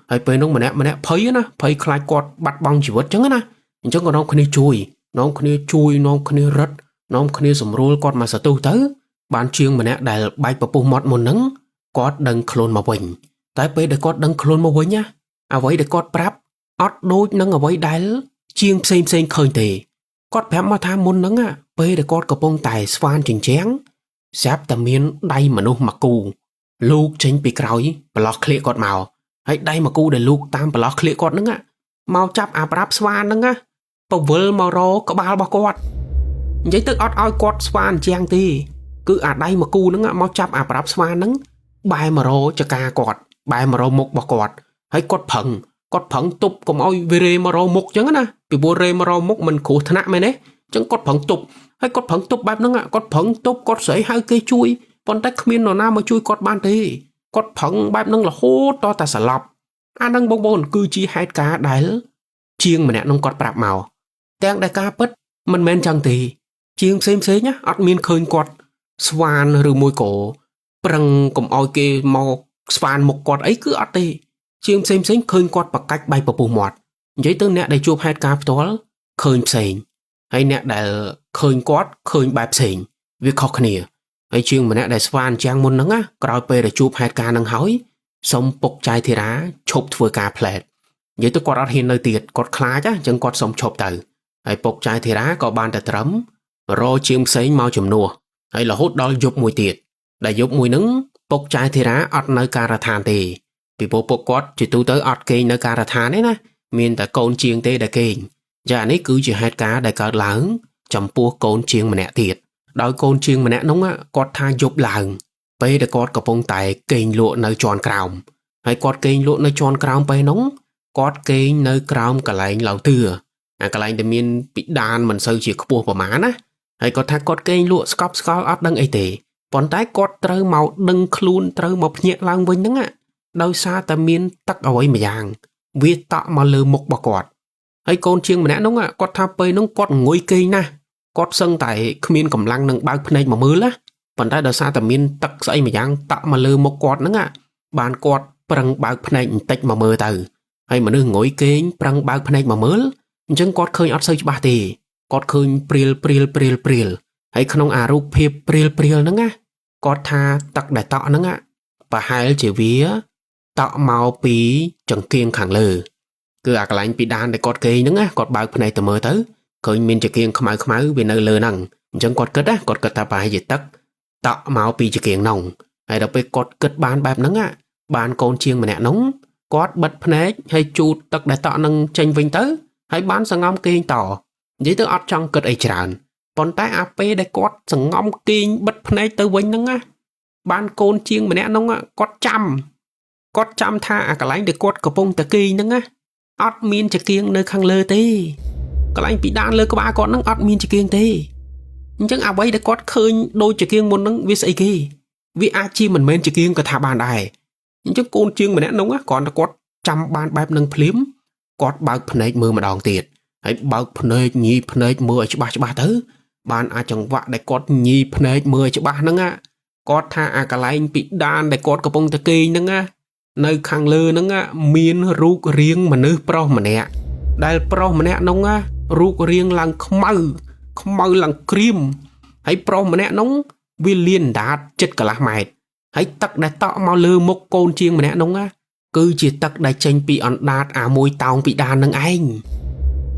ហើយពេលនោះម្នាក់ភ័យខ្លាចគាត់បាត់បង់ជីវិតអញ្ចឹងអញ្ចឹងក៏នាំគ្នាជួយនាំគ្នារត់នាំគ្នាសម្រួលគាត់មកសតុះទៅបានជាងម្នាក់ដែលបែកពពុះមាត់មុនហ្នឹងគាត់ដឹងខ្លួនមកវិញតែពេលដែលគាត់ដឹងខ្លួនមកវិញអ្វីដែលគាត់ប្រាប់អត់ដូចនឹងអ្វីដែលជាងផ្សេងឃើញទេគាត់ប្រាប់មកថាមុនហ្នឹងពេលដែលគាត់កំពុងតែស្វានជញ្ជាំងស្រាប់តែមានដៃមនុស្សមកគូលោកចេញពីក្រោយប្រឡោះក្លៀកគាត់មកហើយដៃមកគូដែលលោកតាមប្រឡោះក្លៀកគាត់ហ្នឹងមកចាប់អាប្រាប់ស្វានហ្នឹងពវិលមករកក្បាលរបស់គាត់និយាយទៅអត់ឲ្យគាត់ស្វានជាងទេគឺអាដៃមកគូហ្នឹងមកចាប់អាប្រាប់ស្វានហ្នឹងបែរមករកចកាគាត់បែរមករកមុខរបស់គាត់ហើយគាត់ប្រឹងទប់កុំឲ្យវារេមករកមុខអញ្ចឹងណាពីព្រោះរេមករកមុខមិនគ្រោះថ្នាក់មែនទេអញ្ចឹងគាត់ប្រឹងទប់ហើយគាត់ប្រឹងទប់បែបហ្នឹងគាត់ប្រឹងទប់គាត់ស្រីហៅគេជួយប៉ុន្តែគ្មាននរណាមកជួយគាត់បានទេគាត់ប្រឹងបែបហ្នឹងរហូតតតែស្លាប់អាហ្នឹងបងប្អូនគឺជាហេតុការណ៍ដែលជាងម្នាក់នោះគាត់ប្រាប់មកទាំងដែលការពិតមិនមែនចឹងទេជាងផ្សេងអត់មានឃើញគាត់ស្វានឬមួយក៏ប្រឹងកុំឲ្យគេមកស្វានមុខគាត់អីគឺអត់ទេជាងផ្សេងឃើញគាត់ប្រកាច់បែកពពុះមាត់និយាយទៅអ្នកដែលជួបហេតុការណ៍ផ្ទាល់ឃើញផ្សេងហើយអ្នកដែលឃើញគាត់ឃើញបែបផ្សេងវាខុសគ្នាហើយជាងម្នាក់ដែលស្វានជាងមុនហ្នឹងក្រោយពេលដែលជួបហេតុការណ៍ហ្នឹងហើយសុំពុកចាយធីរ៉ាឈប់ធ្វើការផ្លែតនិយាយទៅគាត់អត់ហ៊ាននៅទៀតគាត់ខ្លាចអញ្ចឹងគាត់សុំឈប់ទៅហើយពុកចាយធីរ៉ាក៏បានតែត្រឹមរកជាងផ្សេងមកជំនួសហើយរហូតដល់យប់មួយទៀតដែលយប់មួយហ្នឹងពុកចាយធីរ៉ាអត់នៅការដ្ឋានទេពីព្រោះពុកគាត់ជាទូទៅអត់គេងនៅការដ្ឋានទេណាមានតែកូនជាងទេដែលគេងចានេះគឺជាហេតុការណ៍ដែលកើតឡើងចំពោះកូនជាងម្នាក់ទៀតដោយកូនជាងម្នាក់នោះគាត់ថាយប់ឡើងពេលដែលគាត់កំពុងតែគេងលក់នៅជាន់ក្រោមហើយគាត់គេងលក់នៅជាន់ក្រោមពេលនោះគាត់គេងនៅក្រោមកន្លែងឡៅទឿអាកន្លែងដែលមានពិដានមិនសូវជាខ្ពស់ប្រមាណណាហើយគាត់ថាគាត់គេងលក់ស្កប់ស្កល់អត់ដឹងអីទេប៉ុន្តែគាត់ត្រូវមកដឹងខ្លួនត្រូវមកភ្ញាក់ឡើងវិញហ្នឹងដោយសារតែមានទឹកអ្វីម្យ៉ាងវាតក់មកលើមុខរបស់គាត់ហើយកូនជាងម្នាក់នោះគាត់ថាពេលនោះគាត់ងុយគេងណាស់គាត់សឹងតែគ្មានកម្លាំងនឹងបើកភ្នែកមកមើលណាប៉ុន្តែដោយសារតែមានទឹកស្អីម្យ៉ាងតក់មកលើមុខគាត់ហ្នឹងបានគាត់ប្រឹងបើកភ្នែកបន្តិចមកមើលទៅហើយមនុស្សងុយគេងប្រឹងបើកភ្នែកមកមើលអញ្ចឹងគាត់ឃើញអត់សូវច្បាស់ទេគាត់ឃើញព្រាលហើយក្នុងអារូបភាពព្រាលហ្នឹងគាត់ថាទឹកដែលតក់ហ្នឹងប្រហែលជាវាតក់មកពីចង្គៀងខាងលើគឺអាកន្លែងពីដានដែលគាត់គេងហ្នឹងគាត់បើកភ្នែកទៅមើលទៅឃើញមានចង្គៀងខ្មៅវានៅលើហ្នឹងអញ្ចឹងគាត់គិតថាប្រហែលជាទឹកតក់មកពីចង្គៀងហ្នឹងហើយដល់ពេលគាត់គិតបានបែបហ្នឹងបានកូនជាងម្នាក់ហ្នឹងគាត់បិទភ្នែកហើយជូតទឹកដែលតក់ហ្នឹងចេញវិញទៅហើយបានសង្ងំគេងតនិយាយទៅអត់ចង់គិតអីច្រើនប៉ុន្តែអាពេលដែលគាត់សង្ងំគេងបិទភ្នែកទៅវិញហ្នឹង Ban côn chiêng mà nè nông á cót chăm tha à cả lánh để cót cặp bông tà kỳ nâng á ót miên chả kiêng nơi khang lơ tê cả lánh bị đan lơ có ba con nâng ót miên chả kiêng tê nhưng à vậy để cót khơi đôi chả kiêng môn nâng vì sấy kì vì a chi mình men chả kiêng cả thả bàn đài nhưng côn chiêng mà nè nông á còn là cót chăm ban bẹp nâng phím cót bao phơi mưa mà đòn tiệt hãy bao phơi nhì phơi mưa cho ba thứ ban a chẳng vạ để cót nhì phơi mưa cho ba nâng á cót tha à cả lánh bị đan để cót cặp bông tà kỳ nâng á nơi khang lơ nâng á miên rút riêng mà nơi pro mà nè đại pro mà nè nông á rút riêng làng khmau làng cream hãy pro mà nè nông vi liên đạt chất cả lá mày hãy tắc đại tọ mau lơ một côn chiêng mà nè nông á cứ chỉ tắc đại tranh bị ăn đạt à môi tao bị đàn nâng anh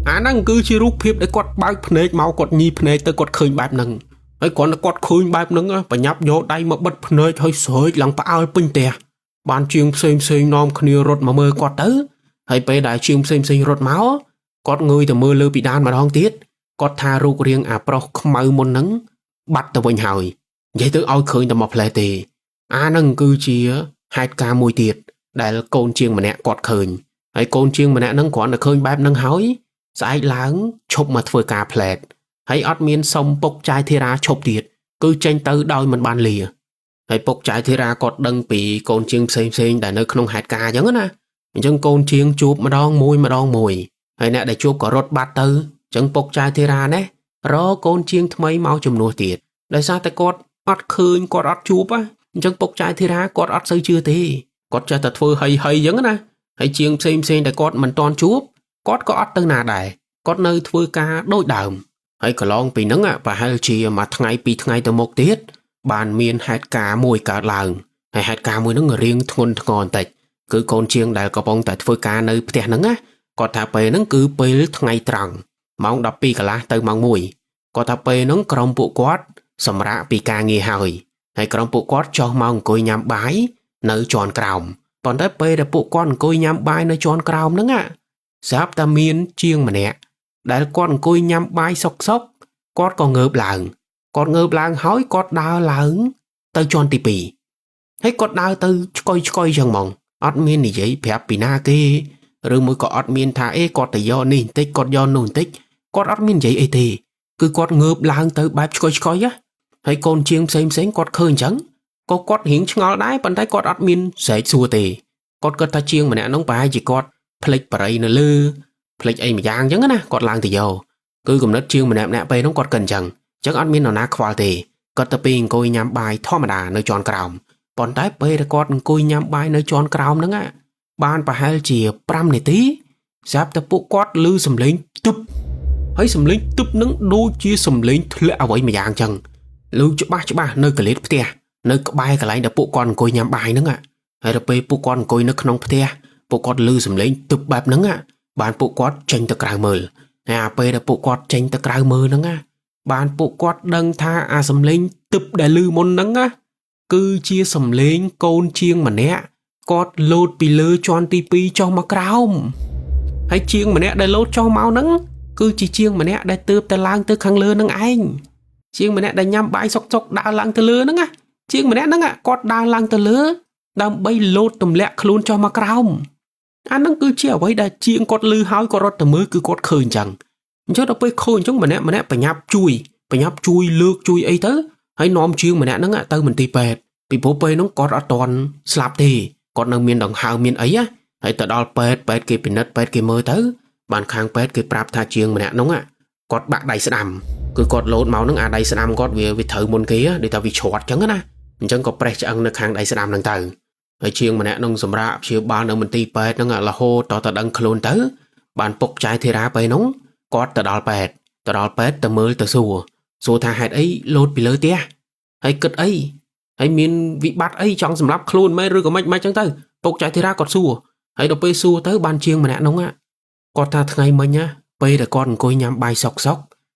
năng cứ chỉ rút phép để cọt bao phơi mau cọt nhì phơi tới cọt khơi bạp nâng hãy còn là cọt khơi bạp nâng á phải nhấp vô đây mà bật phơi thôi sôi lằng bao pin tè ban chiêng xem nom khnia rốt mà mơ cọt tới hay pe đại chiêng xem rốt máu cọt người từ mơ lơ bị đan mà đong tiết cọt tha rút riêng à pro khmau môn nắng bắt từ bên hồi vậy tới oi khơi từ một lệ tì nâng cứ chia hai ca mùi tiệt đại là côn chiêng mà nè cọt khơi hay côn chiêng mà nè nâng còn là khơi bạp nâng hói sai láng chụp mà thôi cả plẹt hay ót miên sông bốc trái thê ra chụp tiệt cứ tranh tới đôi mình ban lìa hay bốc trái thê ra cọt đăng bị côn chiêng xem đại nơi không hạt ca giống á chân côn chiêng chụp mà đong mùi hay nè để chụp có rốt bát tư chân bốc trái thê ra nè rõ côn chiêng mấy mau chùm nua tiệt đại sao tại cọt ót khơi cọt ót chụp á chân bốc trái thê ra cọt ót xây chưa tê cọt trái tật phơi hay giống á hay chiêng xem đại cọt mình toàn chụp cọt có ót tư nà đại cọt nơi phơi ca đôi đờm hay cả long bị nắng và hai chia mà ngày từ một tiết bàn miên hạt cá mùi cả làng hay hạt cá mùi nó riêng thôn ngon tịch cứ con chiêng đại có bông tại phơi cá nơi tiệt nắng á còn thà pe nó cứ pe ngày trăng mong đập pi cả lá từ mong mùi còn thà pe nó cầm bộ quát sầm rạ pi cá nghe hời hay cầm bộ quát cho mong coi nhắm bái nơi tròn còng còn tới pe là bộ con coi nhắm bái nơi tròn còng nắng á sắp ta miên chiêng mà nè đại con coi nhắm bái sốc cọt còn ngợp làng hói cọt đào làng tới tròn tì pì thấy cọt đào từ coi chẳng mong ót miên này vậy phép pì na kê rồi mới có ót miên thả cọt từ do nín tích cọt do nôn tích cọt ót miên vậy thì cứ cọt ngợp làng tới bạp coi á hay con chiêng xem cọt khơi chẳng có cọt hiến ngó đái bàn tay cọt ót miên sẽ xua tì cọt ta chiêng mà nè nóng bài chỉ cọt plek bày nè lư plek ấy mà giang chẳng á cọt làng từ do cứ cùng đất chiêng mà nè bay nó cọt cần chẳng chắc ăn miên nó nát khoa tì cọt tập pin coi nhắm bài thò mà đà nơi tròn còng bọn tái bay là cọt coi nhắm bài nơi tròn còng nữa á ban bà hai chìa pram này tí sắp tập bộ cọt lư sầm lính tụp thấy sầm lính tụp nứng đôi chia sầm lính lẽ vậy mà dạng chẳng lưu cho ba nơi cái lết tia nơi cái bài cái lại đập bộ con coi nhắm bài nữa á hay đập bộ con coi nó không tia bộ cọt lư sầm lính tụp bạp nữa á ban bộ cọt tranh từ cào mờ pe đập bộ cọt tranh từ cào mờ nữa á ban bộ cọt đăng tha sầm lính tụp để lư môn nắng á cứ chia sầm lính côn chiêng mà nè cọt lột bị lơ tròn tivi cho mà cào hay chiêng mà nè để lột cho máu nắng cứ chỉ chiêng mà nè để tướp tới lang tới khang lơ nắng anh chiêng mà nè để nhắm bãi sọc đa lang tới lơ nắng á chiêng mà nè nắng á cọt đa lang tới lơ đang bay lột tầm lẹ luôn cho mà cào nắng cứ chia vậy đã chiêng cọt lư hói cọt rót tầm mới cứ cọt khơi chẳng cho nó bay khơi chúng mà nè phải nhấp chui lược chui ấy tới hay nóm chiêng mà nè nắng á tới mình tì pẹt bị bố pe nó cọt ở toàn slap thì cọt nâng miền đồng hào miền ấy á hay từ đó pet kia pin pet kia mơ tới bàn khang pet kia prap tha chiêng mà nè nóng á cọt bạc đầy sầm cứ cọt lột máu nắng đầy sầm cọt về thử môn kia để tao vì chọt chẳng á chẳng có pre chẳng được khang đầy sầm nâng từ hay chiêng mà nè nông sầm ra chiều ban ở mình tì pet nó là hô tao đăng khôn tới bàn bốc trái thì ra pe nóng cọt từ đó pet từ mơ từ xua tha hạt ấy lột bị lơ tia hay cất ấy hay miền vị bát ấy trong sầm lấp khôn mấy rồi có mấy chẳng tới bốc trái thì ra cọt xua hay đọc pe xua tới ban chiêng mà nè nóng á cọt ta ngày mình nhá pe là con coi nhắm bài sọc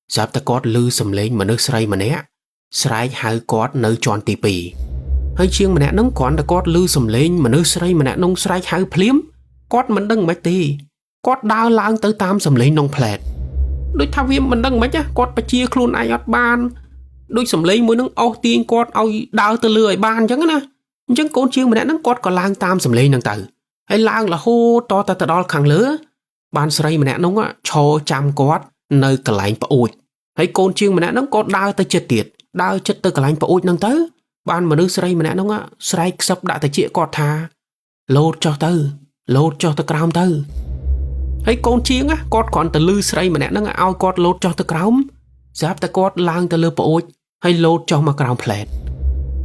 sắp ta cọt lư sầm lên mà nước sray mà nè sray hai cọt nơi tròn tì pì hay chiêng mà nè nóng còn là cọt lư sầm lên mà nước sray mà nè nóng sray hai phím cọt mình đừng mấy tì cọt đào lang tới tam sầm lên nông phèt đôi thao viêm mình đừng mấy nhá cọt phải chia khôn ai ọt ban ដូចសំឡេងមួយនឹងអស់ទាញគាត់ឲ្យដើរទៅលើឲ្យបានអញ្ចឹងណាអញ្ចឹងកូនជាងម្នាក់ហ្នឹងគាត់ក៏ឡើងតាមសំឡេងហ្នឹងទៅហើយឡើងរហូតតទៅដល់ខាងលើបានស្រីម្នាក់ហ្នឹងឈរចាំគាត់នៅកន្លែងប្អួចហើយកូនជាងម្នាក់ហ្នឹងក៏ដើរទៅជិតទៀតដើរជិតទៅកន្លែងប្អួចហ្នឹងទៅបានមនុស្សស្រីម្នាក់ហ្នឹងស្រែកខ្សឹបដាក់តិចគាត់ថាលោតចុះទៅក្រោមទៅហើយកូនជាងគាត់គ្រាន់តែលឺស្រីម្នាក់ហ្នឹងឲ្យគាត់លោតចុះទៅក្រោមស្រាប់តែគាត់ឡើងទៅលើប្អួចហើយលោតចុះមកក្រោមផ្លែត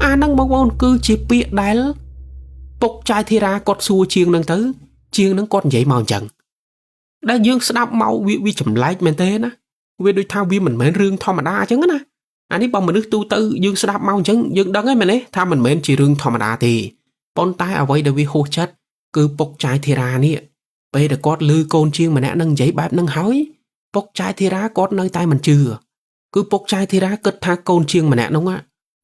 អាហ្នឹងបងប្អូនគឺជាពាក្យដែលពុកចាយធីរាគាត់សួរជាងហ្នឹងទៅជាងហ្នឹងគាត់និយាយមកអញ្ចឹងដែលយើងស្ដាប់មកវាចម្លែកមែនទេណាវាដូចថាវាមិនមែនរឿងធម្មតាអញ្ចឹងណាអានេះបើមនុស្សទូទៅយើងស្ដាប់មកអញ្ចឹងយើងដឹងហើយមែនទេថាមិនមែនជារឿងធម្មតាទេប៉ុន្តែអ្វីដែលវាហួសចិត្តគឺពុកចាយធីរានេះពេលដែលគាត់ឮកូនជាងម្នាក់នឹងនិយាយបែបហ្នឹងហើយពុកចាយធីរាគាត់នៅតែមិនជឿគឺពុកចាយធីរាគិតថាកូនជាងម្នាក់នោះ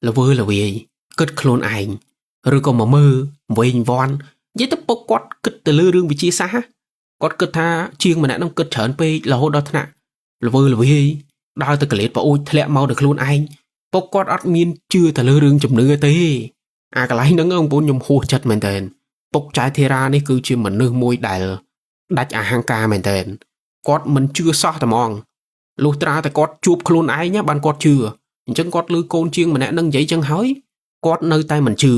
ល្វើល្វាយគិតខ្លួនឯងឬក៏មកមើលវិញវាន់និយាយទៅពុកគាត់គិតទៅលើរឿងវិទ្យាសាស្ត្រគាត់គិតថាជាងម្នាក់នោះគិតច្រើនពេករហូតដល់ថ្នាក់ល្វើល្វាយដើរទៅកលេតប្អួយធ្លាក់មកដល់ខ្លួនឯងពុកគាត់អត់មានជឿទៅលើរឿងជំនឿទេអាកន្លែងហ្នឹងបងប្អូនខ្ញុំហួសចិត្តមែនតើពុកចាយធីរានេះគឺជាមនុស្សមួយដែលដាច់អហង្ការមែនតើគាត់មិនជឿសោះតែហ្មងលុះត្រាតែគាត់ជួបខ្លួនឯងបានគាត់ជឿអញ្ចឹងគាត់ឮកូនជាងម្នាក់នឹងនិយាយចឹងហើយគាត់នៅតែមិនជឿ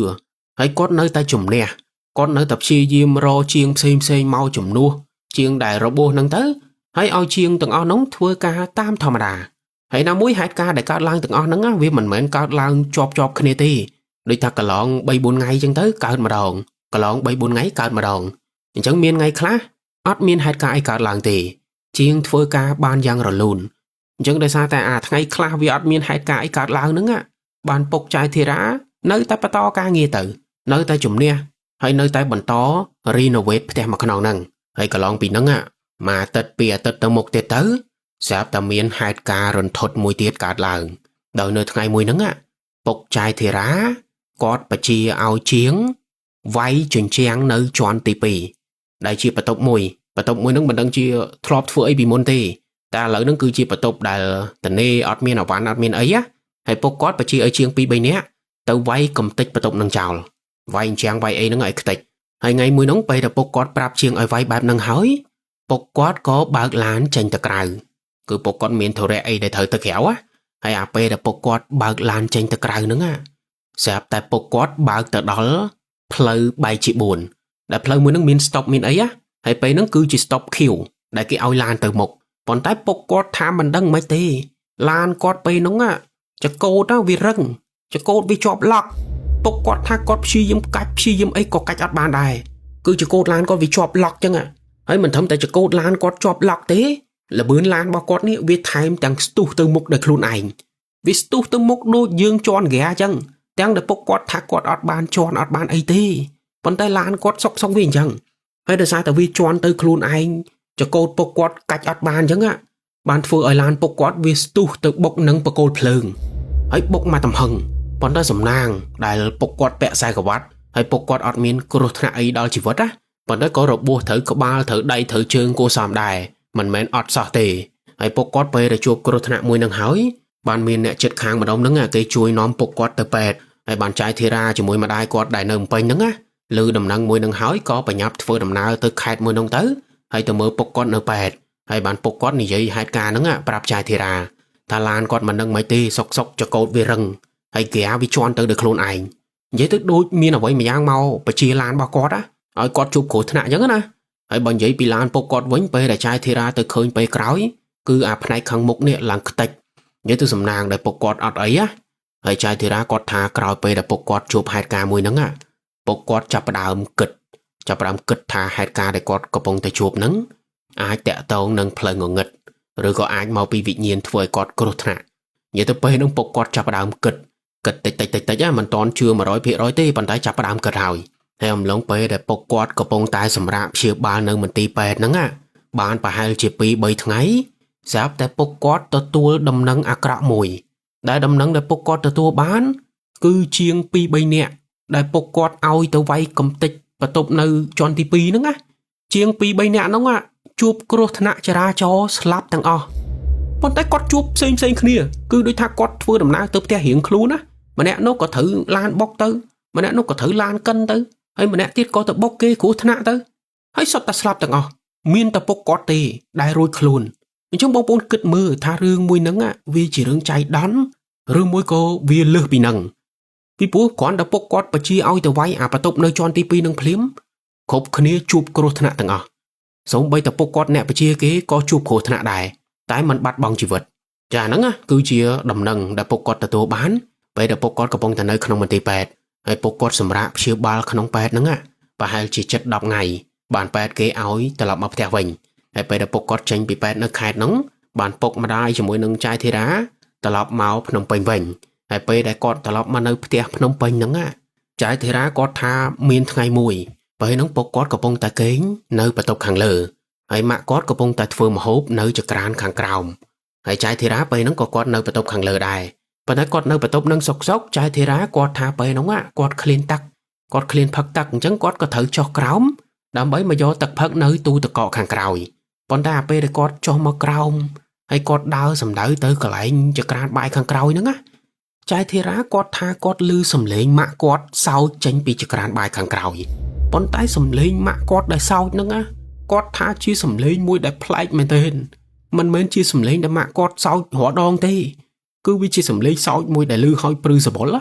ហើយគាត់នៅតែជំនះគាត់នៅតែព្យាយាមរកជាងផ្សេងមកជំនួសជាងដែលរបួសហ្នឹងទៅហើយឲ្យជាងទាំងអស់ហ្នឹងធ្វើការតាមធម្មតាហើយណាមួយហេតុការណ៍ដែលកើតឡើងទាំងអស់ហ្នឹងវាមិនមែនកើតឡើងជាប់គ្នាទេដូចថាកន្លង 3-4 ថ្ងៃចឹងទៅកើតម្ដងកន្លង 3-4 ថ្ងៃកើតម្ដងអញ្ចឹងមានថ្ងៃខ្លះអត់មានហេតុការណ៍អីកើតឡើងទេជាងធ្វើការបានយ៉ាងរលូនអញ្ចឹងដោយសារតែអាថ្ងៃខ្លះវាអត់មានហេតុការណ៍អីកើតឡើងហ្នឹងបានពុកចាយធីរានៅតែបន្តការងារទៅនៅតែជំនះហើយនៅតែបន្ត renovate ផ្ទះមួយខ្នងហ្នឹងហើយកន្លងពីហ្នឹងមួយអាទិត្យពីរអាទិត្យទៅមុខទៀតទៅស្រាប់តែមានហេតុការណ៍រន្ធត់មួយទៀតកើតឡើងដោយនៅថ្ងៃមួយហ្នឹងពុកចាយធីរាគាត់បញ្ជាឲ្យជាងវាយជញ្ជាំងនៅជាន់ទី2ដែលជាបន្ទប់មួយហ្នឹងមិនដឹងជាធ្លាប់ធ្វើអីពីមុនទេតែឥឡូវហ្នឹងគឺជាបន្ទប់ដែលតនេអត់មានអវ៉ាន់អត់មានអីហើយពុកគាត់បញ្ជាឲ្យជាង 2-3 នាក់ទៅវាយកំទេចបន្ទប់នឹងចោលវាយអញ្ចឹងវាយអីហ្នឹងឲ្យខ្ទេចហើយថ្ងៃមួយហ្នឹងពេលដែលពុកគាត់ប្រាប់ជាងឲ្យវាយបែបហ្នឹងហើយពុកគាត់ក៏បើកឡានចេញទៅក្រៅគឺពុកគាត់មានធុរៈអីដែលត្រូវទៅក្រៅហើយអាពេលដែលពុកគាត់បើកឡានចេញទៅក្រៅហ្នឹងស្រាប់តែពុកគាត់បើកទៅដល់ផ្លូវបែកជា4ដែលផ្លូវមួយហ្នឹងមាន stop មានអីហើយពេលហ្នឹងគឺជា stop queue ដែលគេឲ្យឡានទៅមុខប៉ុន្តែពុកគាត់ថាមិនដឹងមិនទេឡានគាត់ពេលហ្នឹងចកោតវារឹងចកោតវាជាប់ឡុកពុកគាត់ថាគាត់ព្យាយាមកាច់ព្យាយាមអីក៏កាច់អត់បានដែរគឺចកោតឡានគាត់វាជាប់ឡុកចឹងហើយមិនត្រឹមតែចកោតឡានគាត់ជាប់ឡុកទេលបឿនឡានរបស់គាត់នេះវាថែមទាំងស្ទុះទៅមុខដោយខ្លួនឯងវាស្ទុះទៅមុខដូចយើងជន់ហ្គាចឹងទាំងដែលពុកគាត់ថាគាត់អត់បានជន់អត់បានអីទេប៉ុន្តែឡានគាត់សុកវាអញ្ចឹងហើយដោយសារតែវាជន់ទៅខ្លួនឯងចកោតពុកគាត់កាច់អត់បានអញ្ចឹងបានធ្វើឲ្យឡានពុកគាត់វាស្ទុះទៅបុកនឹងបកគោលភ្លើងហើយបុកមកទំហឹងប៉ុន្តែសំណាងដែលពុកគាត់ពាក់ខ្សែក្រវ៉ាត់ហើយពុកគាត់អត់មានគ្រោះថ្នាក់អីដល់ជីវិតប៉ុន្តែក៏របួសត្រូវក្បាលត្រូវដៃត្រូវជើងគួរសមដែរមិនមែនអត់សោះទេហើយពុកគាត់ពេលដែលជួបគ្រោះថ្នាក់មួយនឹងហើយបានមានអ្នកចិត្តខាងម្ដុំហ្នឹងគេជួយនាំពុកគាត់ទៅពេទ្យហើយបានចាយធីរាជាមួយម្ដាយគាត់ដែលនៅភ្នំពេញហ្នឹងឮដំណឹងមួយនឹងហើយក៏បញ្ញាប់ធ្វើដំណើរទៅខេត្តមួយនោះទៅហើយទៅមើលពុកគាត់នៅពេទ្យហើយបានពុកគាត់និយាយហេតុការណ៍ហ្នឹងប្រាប់ចាយធីរាថាឡានគាត់មិនដឹងមិនទេសុកចកោតវារឹងហើយហ្គាវាជន់ទៅដោយខ្លួនឯងនិយាយទៅដូចមានអ្វីម្យ៉ាងមកបញ្ជាឡានរបស់គាត់ឲ្យគាត់ជួបគ្រោះថ្នាក់អញ្ចឹងណាហើយបើនិយាយពីឡានពុកគាត់វិញពេលដែលចាយធីរាទៅឃើញពេលក្រោយគឺអាផ្នែកខាងមុខនេះឡើងខ្ទេចនិយាយទៅសំណាងដែលពុកគាត់អត់អីហើយចាយធីរាគាត់ថាក្រោយពេលដែលពុកគាត់ជួបហេតុការណ៍មួយហ្នឹងពុកគាត់ចាប់ផ្ដើមគិតថាហេតុការណ៍ដែលគាត់កំពុងតែជួបហ្នឹងអាចតាក់ទងនឹងផ្លូវងងឹតឬក៏អាចមកពីវិញ្ញាណធ្វើឲ្យគាត់គ្រោះថ្នាក់និយាយទៅពេលហ្នឹងពុកគាត់ចាប់ផ្ដើមគិតតិចមិនតាន់ជឿ 100% ទេប៉ុន្តែចាប់ផ្ដើមគិតហើយអំឡុងពេលដែលពុកគាត់កំពុងតែសម្រាកព្យាបាលនៅមន្ទីរពេទ្យហ្នឹងបានប្រហែលជា 2-3 ថ្ងៃស្រាប់តែពុកគាត់ទទួលដំណឹងអាក្រក់មួយដែលដំណឹងដែលពុកគាត់ទទួលបានគឺជាង 2-3 នាក់ដែលពុកគាត់ឲ្យទៅវាយកំទេចបន្ទប់នៅជាន់ទី2ហ្នឹងជាង 2-3 នាក់ហ្នឹងជួបគ្រោះថ្នាក់ចរាចរណ៍ស្លាប់ទាំងអស់ ប៉ុន្តែគាត់ជួបផ្សេងគ្នាគឺដូចថាគាត់ធ្វើដំណើរទៅផ្ទះរៀងខ្លួនណាម្នាក់នោះក៏ត្រូវឡានបុកទៅម្នាក់នោះក៏ត្រូវឡានកិនទៅហើយម្នាក់ទៀតក៏ទៅបុកគេគ្រោះថ្នាក់ទៅហើយសុទ្ធតែស្លាប់ទាំងអស់មានតែពុកគាត់ទេដែលរួចខ្លួនអញ្ចឹងបងប្អូនគិតមើលថារឿងមួយហ្នឹងវាជារឿងចៃដន្យឬមួយក៏វាលើសពីហ្នឹងពីព្រោះគ្រាន់តែពុកគាត់បជាឲ្យទៅវាយអាបន្ទប់នៅជាន់ទី2នឹងភ្លាមគ្រប់គ្នាជួបគ្រោះថ្នាក់ទាំងអស់សូម្បីតែពុកគាត់អ្នកបជាគេក៏ជួបគ្រោះថ្នាក់ដែរតែมันបាត់បង់ជីវិតចាហ្នឹងគឺជាដំណឹងដែលពុកគាត់ទទួលបានពេលដែលពុកគាត់កំពុងតែនៅក្នុងមន្ទីរពេទ្យហើយពុកគាត់សម្រាប់ព្យាបាលក្នុងពេទ្យហ្នឹងប្រហែលជាជិត10ថ្ងៃបានពេទ្យគេឲ្យត្រឡប់មកផ្ទះវិញហើយពេលដែលពុកគាត់ចេញពីពេទ្យនៅខេត្តហ្នឹងបានពុកម្ដាយជាមួយនឹងចៅធីរ៉ាត្រឡប់មកភ្នំពេញវិញហើយពេលដែលគាត់ត្រឡប់មកនៅផ្ទះភ្នំពេញហ្នឹងចៅធីរ៉ាគាត់ថាមានថ្ងៃមួយពេលហ្នឹងពុកគាត់កំពុងតែគេងនៅបន្ទប់ខាងលើហើយម៉ាក់គាត់កំពុងតែធ្វើម្ហូបនៅចក្រានខាងក្រោមហើយចៅធីរ៉ាពេលហ្នឹងក៏គាត់នៅបន្ទប់ខាងលើដែរប៉ុន្តែគាត់នៅបន្ទប់នឹងសុកចៅធីរ៉ាគាត់ថាពេលហ្នឹងគាត់ឃ្លានទឹកគាត់ឃ្លានផឹកទឹកអញ្ចឹងគាត់ក៏ត្រូវចុះក្រោមដើម្បីមកយកទឹកផឹកនៅទូទឹកកកខាងក្រោយប៉ុន្តែពេលដែលគាត់ចុះមកក្រោមហើយគាត់ដើរសំដៅទៅកន្លែងចក្រានបាយខាងក្រោយហ្នឹងចៅធីរ៉ាគាត់ថាគាត់ឮសំឡេងម៉ាក់គាត់សោចចេញពីចក្រានបាយខាងក្រោយប៉ុន្តែសំឡេងម៉ាក់គាត់ដែលសោចហ្នឹងគាត់ថាជាសំឡេងមួយដែលប្លែកមែនទែនមិនមែនជាសំឡេងដែលម៉ាក់គាត់សោចរាល់ដងទេគឺវាជាសំឡេងសោចមួយដែលឮហើយព្រឺសបុល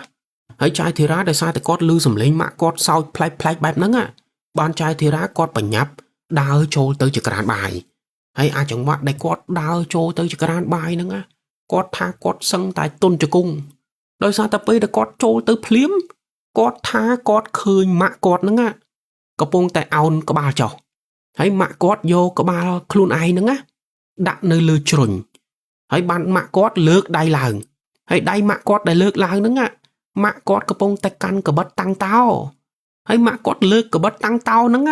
ហើយចៅធីរ៉ាដោយសារតែគាត់ឮសំឡេងម៉ាក់គាត់សោចប្លែកបែបហ្នឹងបានចៅធីរ៉ាគាត់បញ្ញាប់ដើរចូលទៅចក្រានបាយហើយអាចង្វាក់ដែលគាត់ដើរចូលទៅចក្រានបាយហ្នឹងគាត់ថាគាត់សឹងតែទុនជង្គង់ដោយសារតែពេលដែលគាត់ចូលទៅភ្លាមគាត់ថាគាត់ឃើញម៉ាក់គាត់ហ្នឹងកំពុងតែអោនក្បាលចុះហើយម៉ាក់គាត់យកក្បាលខ្លួនឯងហ្នឹងដាក់នៅលើជ្រុញហើយបានម៉ាក់គាត់លើកដៃឡើងហើយដៃម៉ាក់គាត់ដែលលើកឡើងហ្នឹងម៉ាក់គាត់កំពុងតែកាន់កបិតតាំងតោហើយម៉ាក់គាត់លើកកបិតតាំងតោហ្នឹង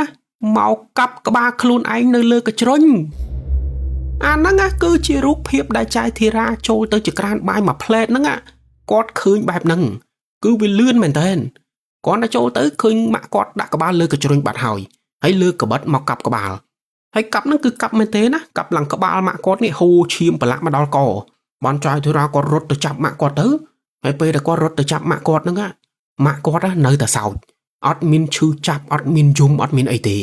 មកកាប់ក្បាលខ្លួនឯងនៅលើកជ្រុញអាហ្នឹងគឺជារូបភាពដែលចៅធីរ៉ាចូលទៅចក្រានបាយមួយផ្លែតហ្នឹងគាត់ឃើញបែបហ្នឹងគឺវាលឿនមែនតើគាត់ទៅចូលទៅឃើញម៉ាក់គាត់ដាក់ក្បាលលើកជ្រុញបាត់ហើយលើកកបិតមកកាប់ក្បាលហើយកាប់ហ្នឹងគឺកាប់មែនទេណាកាប់ឡើងក្បាលម៉ាក់គាត់នេះហូរឈាមប្រឡាក់មកដល់កបានចៅធីរ៉ាគាត់រត់ទៅចាប់ម៉ាក់គាត់ទៅហើយពេលដែលគាត់រត់ទៅចាប់ម៉ាក់គាត់ហ្នឹងម៉ាក់គាត់នៅតែសោចអត់មានឈឺចាប់អត់មានយំអត់មានអីទេ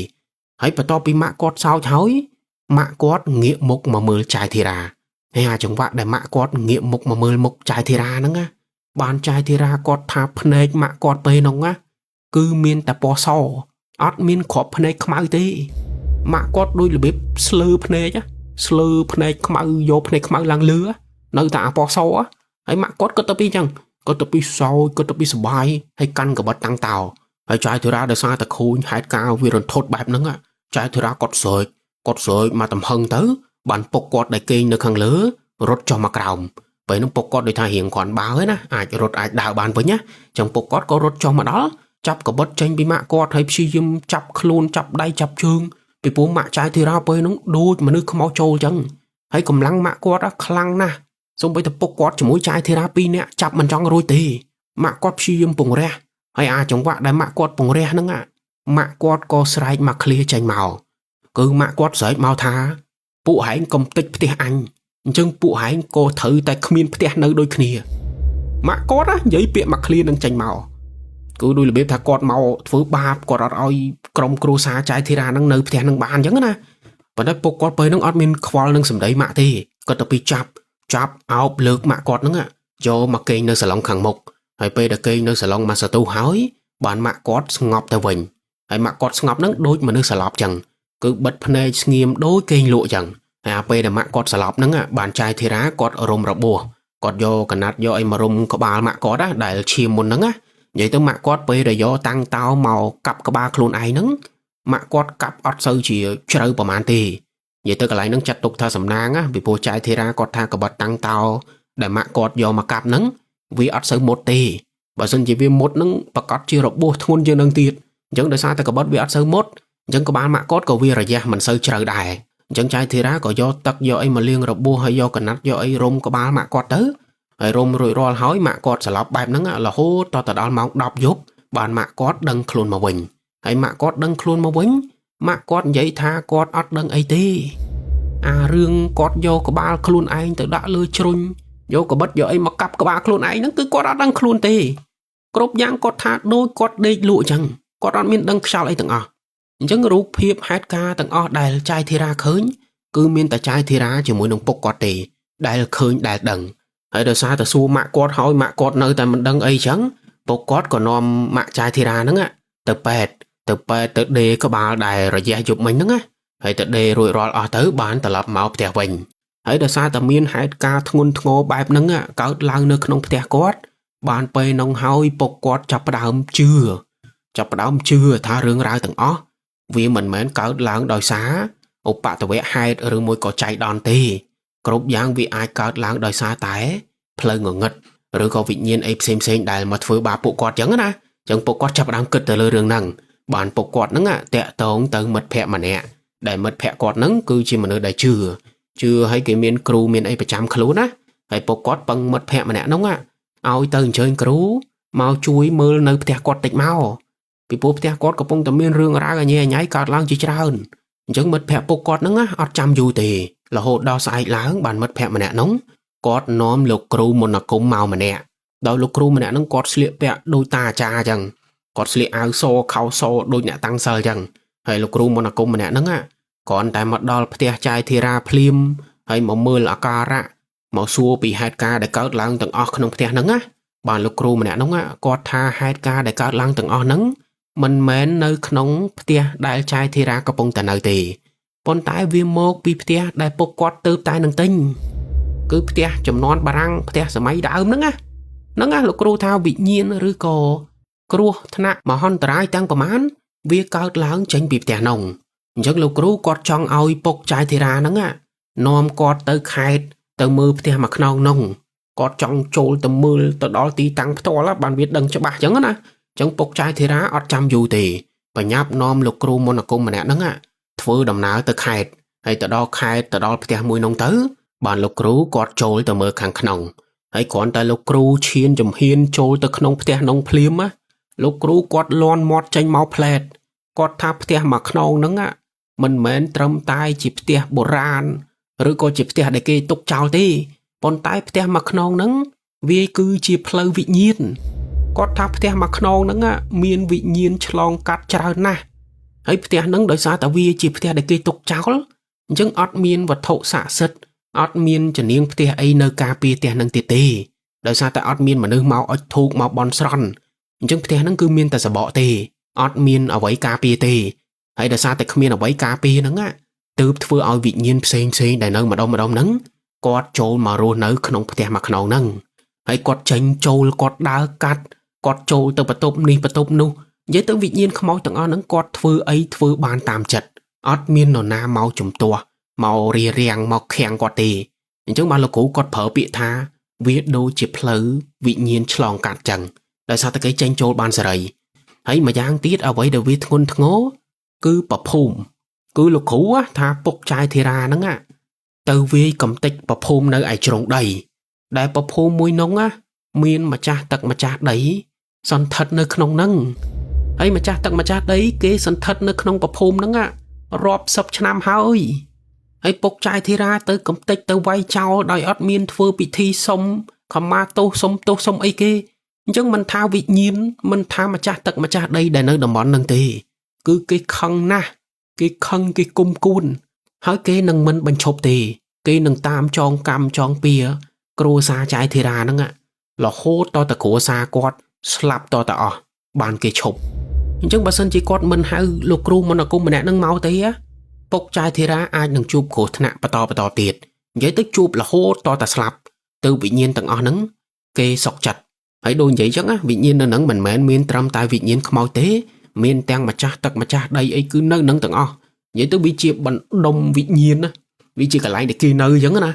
ហើយបន្ទាប់ពីម៉ាក់គាត់សោចហើយម៉ាក់គាត់ងាកមុខមកមើលចៅធីរ៉ាហើយអាចង្វាក់ដែលម៉ាក់គាត់ងាកមុខមកមើលមុខចៅធីរ៉ាហ្នឹងបានចៅធីរ៉ាគាត់ថាភ្នែកម៉ាក់គាត់ពេលហ្នឹងគឺមានតែពណ៌សអត់មានគ្រាប់ភ្នែកខ្មៅទេម៉ាក់គាត់ដូចរបៀបស្លើភ្នែកខ្មៅយកភ្នែកខ្មៅឡើងលើនៅតែអាពណ៌សហើយម៉ាក់គាត់ទៅពីអញ្ចឹងគាត់ទៅពីសោចគាត់ទៅពីសបាយហើយកាន់កបិតតាំងតោហើយចៅធីរ៉ាដោយសារតែខូចហេតុការណ៍វារន្ធត់បែបហ្នឹងចៅធីរ៉ាគាត់សើចមកតំហឹងទៅបានពុកគាត់ដែលគេងនៅខាងលើរត់ចុះមកក្រោមពេលហ្នឹងពុកគាត់ដូចថារៀងគ្រាន់បើហើយណាអាចរត់អាចដើរបានវិញណាចឹងពុកគាត់ក៏រត់ចុះមកដល់ចាប់កបិតចេញពីម៉ាក់គាត់ហើយព្យាយាមចាប់ខ្លួនចាប់ដៃចាប់ជើងពីព្រោះម៉ាក់ចៅធីរ៉ាពេលហ្នឹងដូចមនុស្សខ្មោចចូលចឹងហើយកម្លាំងម៉ាក់គាត់ខ្លាំងណាស់សូម្បីតែពុកគាត់ជាមួយចៅធីរ៉ា2នាក់ចាប់មិនចង់រួចទេម៉ាក់គាត់ព្យាយាមពង្រះហើយអាចង្វាក់ដែលម៉ាក់គាត់ពង្រះហ្នឹងម៉ាក់គាត់ក៏ស្រែកមកឃ្លាចេញមកគឺម៉ាក់គាត់ស្រែកមកថាពួកហែងកុំតិចផ្ទះអញអញ្ចឹងពួកហែងក៏ត្រូវតែគ្មានផ្ទះនៅដូចគ្នាម៉ាក់គាត់និយាយពាក្យមកឃ្លានឹងចេញមកគឺដោយរបៀបថាគាត់មកធ្វើបាបគាត់អត់ឲ្យក្រុមគ្រួសារចៅធីរ៉ាហ្នឹងនៅផ្ទះហ្នឹងបានអញ្ចឹងណាប៉ុន្តែពុកគាត់ពេលហ្នឹងអត់មានខ្វល់នឹងសម្ដីម៉ាក់ទេគាត់ទៅពីចាប់អោបលើកម៉ាក់គាត់ហ្នឹងយកមកគេងនៅសាឡុងខាងមុខហើយពេលដែលគេងនៅសាឡុងមកសតុហើយបានម៉ាក់គាត់ស្ងប់ទៅវិញហើយម៉ាក់គាត់ស្ងប់ហ្នឹងដូចមនុស្សស្លាប់ចឹងគឺបិទភ្នែកស្ងៀមដូចគេងលក់ចឹងហើយពេលដែលម៉ាក់គាត់ស្លាប់ហ្នឹងបានចៅធីរ៉ាគាត់រុំរបួសគាត់យកកណាត់យកអីមករុំក្បាលម៉ាក់គាត់ដែលឈាមមុនហ្នឹងនិយាយទៅម៉ាក់គាត់ពេលដែលយកតាំងតោមកកាប់ក្បាលខ្លួនឯងហ្នឹងម៉ាក់គាត់កាប់អត់សូវជាជ្រៅប្រហែលទេនិយាយទៅកន្លែងហ្នឹងចាត់ទុកថាសំណាងពីព្រោះចៅធីរ៉ាគាត់ថាកបិតតាំងតោដែលម៉ាក់គាត់យកមកកាប់ហ្នឹងវាអត់សូវមុតទេបើសិនជាវាមុតហ្នឹងប្រកាសជារបួសធ្ងន់ជាងនឹងទៀតអញ្ចឹងដោយសារតែកបិតវាអត់សូវមុតអញ្ចឹងក្បាលម៉ាក់គាត់ក៏វារយះមិនសូវជ្រៅដែរអញ្ចឹងចៅធីរ៉ាក៏យកទឹកយកអីមកលាងរបួសហើយយកកណាត់យកអីរុំក្បាលម៉ាក់គាត់ទៅហើយរុំរួចរាល់ហើយម៉ាក់គាត់ស្លាប់បែបហ្នឹងរហូតតដល់ម៉ោង10យប់បានម៉ាក់គាត់ដឹងខ្លួនមកវិញហើយម៉ាក់គាត់ដឹងខ្លួនមកវិញម៉ាក់គាត់និយាយថាគាត់អត់ដឹងអីទេ រឿងគាត់យកក្បាលខ្លួនឯងទៅដាក់លើជ្រុញយកកបិតយកអីមកកាប់ក្បាលខ្លួនឯងហ្នឹងគឺគាត់អត់ដឹងខ្លួនទេគ្រប់យ៉ាងគាត់ថាដូចគាត់ដេកលក់អញ្ចឹងគាត់អត់មានដឹងខ្យល់អីទាំងអស់អញ្ចឹងរូបភាពហេតុការណ៍ទាំងអស់ដែលចាយធីរ៉ាឃើញគឺមានតែចាយធីរ៉ាជាមួយនឹងពុកគាត់ទេដែលឃើញដែលដឹងហើយដោយសារតែសួរម៉ាក់គាត់ហើយម៉ាក់គាត់នៅតែមិនដឹងអីអញ្ចឹងពុកគាត់ក៏នាំម៉ាក់ចាយធីរ៉ាហ្នឹងទៅពេទ្យទៅដេក្បាលដែលរយៈយប់មិញហ្នឹងហើយទៅដេរួចរាល់អស់ទៅបានត្រឡប់មកផ្ទះវិញហើយដោយសារតែមានហេតុការណ៍ធ្ងន់ធ្ងរបែបហ្នឹងកើតឡើងនៅក្នុងផ្ទះគាត់បានពេលនោះហើយពុកគាត់ចាប់ផ្ដើមជឿថារឿងរ៉ាវទាំងអស់វាមិនមែនកើតឡើងដោយសារឧបទ្ទវហេតុឬមួយក៏ចៃដន្យទេគ្រប់យ៉ាងវាអាចកើតឡើងដោយសារតែផ្លូវងងឹតឬក៏វិញ្ញាណអីផ្សេងដែលមកធ្វើបាបពួកគាត់ចឹងណាចឹងពួកគាត់ចាប់ផ្ដើមគិតទៅលើរឿងហ្នឹងបានពួកគាត់ហ្នឹងតាក់ទងទៅមិត្តភក្តិម្នាក់ដែលមិត្តភក្តិគាត់ហ្នឹងគឺជាមនុស្សដែលជឿហើយគេមានគ្រូមានអីប្រចាំខ្លួនណាហើយពួកគាត់ពឹងមិត្តភក្តិម្នាក់ហ្នឹងឲ្យទៅអញ្ជើញគ្រូមកជួយមើលនៅផ្ទះគាត់តិចមកពីព្រោះផ្ទះគាត់កំពុងតែមានរឿងរ៉ាវអញ្ញៃកើតឡើងជាច្រើនអញ្ចឹងមិត្តភក្តិពួកគាត់ហ្នឹងអត់ចាំយូរទេរហូតដល់ស្អែកឡើងបានមិត្តភក្តិម្នាក់ហ្នឹងគាត់នាំលោកគ្រូមន្តអាគមមកម្នាក់ដោយលោកគ្រូម្នាក់ហ្នឹងគាត់ស្លៀកពាក់ដូចតាអាចារ្យអញ្ចឹងគាត់ស្លៀកអាវសខោសដូចអ្នកតាំងសិលអញ្ចឹងហើយលោកគ្រូមន្តអាគមម្នាក់ហ្នឹងគ្រាន់តែមកដល់ផ្ទះចាយធីរ៉ាភ្លាមហើយមកមើលអាការៈមកសួរពីហេតុការណ៍ដែលកើតឡើងទាំងអស់ក្នុងផ្ទះហ្នឹងបានលោកគ្រូម្នាក់ហ្នឹងគាត់ថាហេតុការណ៍ដែលកើតឡើងទាំងអស់ហ្នឹងមិនមែននៅក្នុងផ្ទះដែលចាយធីរ៉ាកំពុងតែនៅទេប៉ុន្តែវាមកពីផ្ទះដែលពុកគាត់ទៅតែនឹងទិញគឺផ្ទះចំនួនបារាំងផ្ទះសម័យដើមហ្នឹងលោកគ្រូថាវិញ្ញាណឬក៏គ្រោះថ្នាក់មហន្តរាយទាំងប្រមាណវាកើតឡើងចេញពីផ្ទះនោះអញ្ចឹងលោកគ្រូគាត់ចង់ឲ្យពុកចាយធីរ៉ាហ្នឹងនាំគាត់ទៅខេត្តទៅមើលផ្ទះមួយខ្នងនោះគាត់ចង់ចូលទៅមើលទៅដល់ទីតាំងផ្ទាល់បានវាដឹងច្បាស់អញ្ចឹងណាអញ្ចឹងពុកចាយធីរ៉ាអត់ចាំយូរទេបញ្ញាប់នាំលោកគ្រូមន្តអាគមម្នាក់ហ្នឹងធ្វើដំណើរទៅខេត្តហើយទៅដល់ខេត្តទៅដល់ផ្ទះមួយនោះទៅបានលោកគ្រូគាត់ចូលទៅមើលខាងក្នុងហើយគ្រាន់តែលោកគ្រូឈានជំហានចូលទៅក្នុងផ្ទះនោះភ្លាមលោកគ្រូគាត់លន់មាត់ចេញមកផ្លែតគាត់ថាផ្ទះមួយខ្នងហ្នឹងមិនមែនត្រឹមតែជាផ្ទះបុរាណឬក៏ជាផ្ទះដែលគេទុកចោលទេប៉ុន្តែផ្ទះមួយខ្នងហ្នឹងវាគឺជាផ្លូវវិញ្ញាណគាត់ថាផ្ទះមួយខ្នងហ្នឹងមានវិញ្ញាណឆ្លងកាត់ច្រើនណាស់ហើយផ្ទះហ្នឹងដោយសារតែវាជាផ្ទះដែលគេទុកចោលអញ្ចឹងអត់មានវត្ថុស័ក្តិសិទ្ធិអត់មានជំនាញផ្ទះអីនៅការពារផ្ទះហ្នឹងទៀតទេដោយសារតែអត់មានមនុស្សមកអុជធូបមកបន់ស្រន់អញ្ចឹងផ្ទះហ្នឹងគឺមានតែសបកទេអត់មានអ្វីការពារទេហើយដោយសារតែគ្មានអ្វីការពារហ្នឹងទើបធ្វើឲ្យវិញ្ញាណផ្សេងដែលនៅម្ដុំហ្នឹងគាត់ចូលមករស់នៅក្នុងផ្ទះមួយខ្នងហ្នឹងហើយគាត់ចេញចូលគាត់ដើរកាត់គាត់ចូលទៅបន្ទប់នេះបន្ទប់នោះនិយាយទៅវិញ្ញាណខ្មោចទាំងអស់ហ្នឹងគាត់ធ្វើអីធ្វើបានតាមចិត្តអត់មាននរណាមកជំទាស់មករារាំងមកខាំងគាត់ទេអញ្ចឹងបានលោកគ្រូគាត់ប្រើពាក្យថាវាដូចជាផ្លូវវិញ្ញាណឆ្លងកាត់ចឹងដោយសារតែគេចេញចូលបានសេរីហើយម្យ៉ាងទៀតអ្វីដែលវាធ្ងន់ធ្ងរគឺប្រភូមិគឺលោកគ្រូថាពុកចាយធីរ៉ាហ្នឹងទៅវាយកំទេចប្រភូមិនៅឯជ្រុងដីដែលប្រភូមិមួយនោះមានម្ចាស់ទឹកម្ចាស់ដីសន្ធិដ្ឋនៅក្នុងហ្នឹងហើយម្ចាស់ទឹកម្ចាស់ដីគេសន្ធិដ្ឋនៅក្នុងប្រភូមិហ្នឹងរាប់សិបឆ្នាំហើយពុកចាយធីរ៉ាទៅកំទេចទៅវាយចោលដោយអត់មានធ្វើពិធីសុំខមាទោសសុំអីគេអញ្ចឹងមិនថាវិញ្ញាណមិនថាម្ចាស់ទឹកម្ចាស់ដីដែលនៅតំបន់ហ្នឹងទេគឺគេខឹងណាស់គេខឹងគេគុំគួនហើយគេនឹងមិនបញ្ឈប់ទេគេនឹងតាមចងកម្មចងពៀគ្រួសារចាយធីរ៉ាហ្នឹងរហូតតតែគ្រួសារគាត់ស្លាប់តតែអស់បានគេឈប់អញ្ចឹងបើសិនជាគាត់មិនហៅលោកគ្រូមន្តអាគមម្នាក់ហ្នឹងមកទេពុកចាយធីរ៉ាអាចនឹងជួបគ្រោះថ្នាក់បន្តទៀតនិយាយទៅជួបរហូតតតែស្លាប់ទៅវិញ្ញាណទាំងអស់ហ្នឹងគេសុកចិត្តហើយដូចនិយាយចឹងវិញ្ញាណនៅហ្នឹងមិនមែនមានត្រឹមតែវិញ្ញាណខ្មោចទេមានទាំងម្ចាស់ទឹកម្ចាស់ដីអីគឺនៅហ្នឹងទាំងអស់និយាយទៅវាជាបណ្ដុំវិញ្ញាណណាវាជាកន្លែងដែលគេនៅអញ្ចឹងណា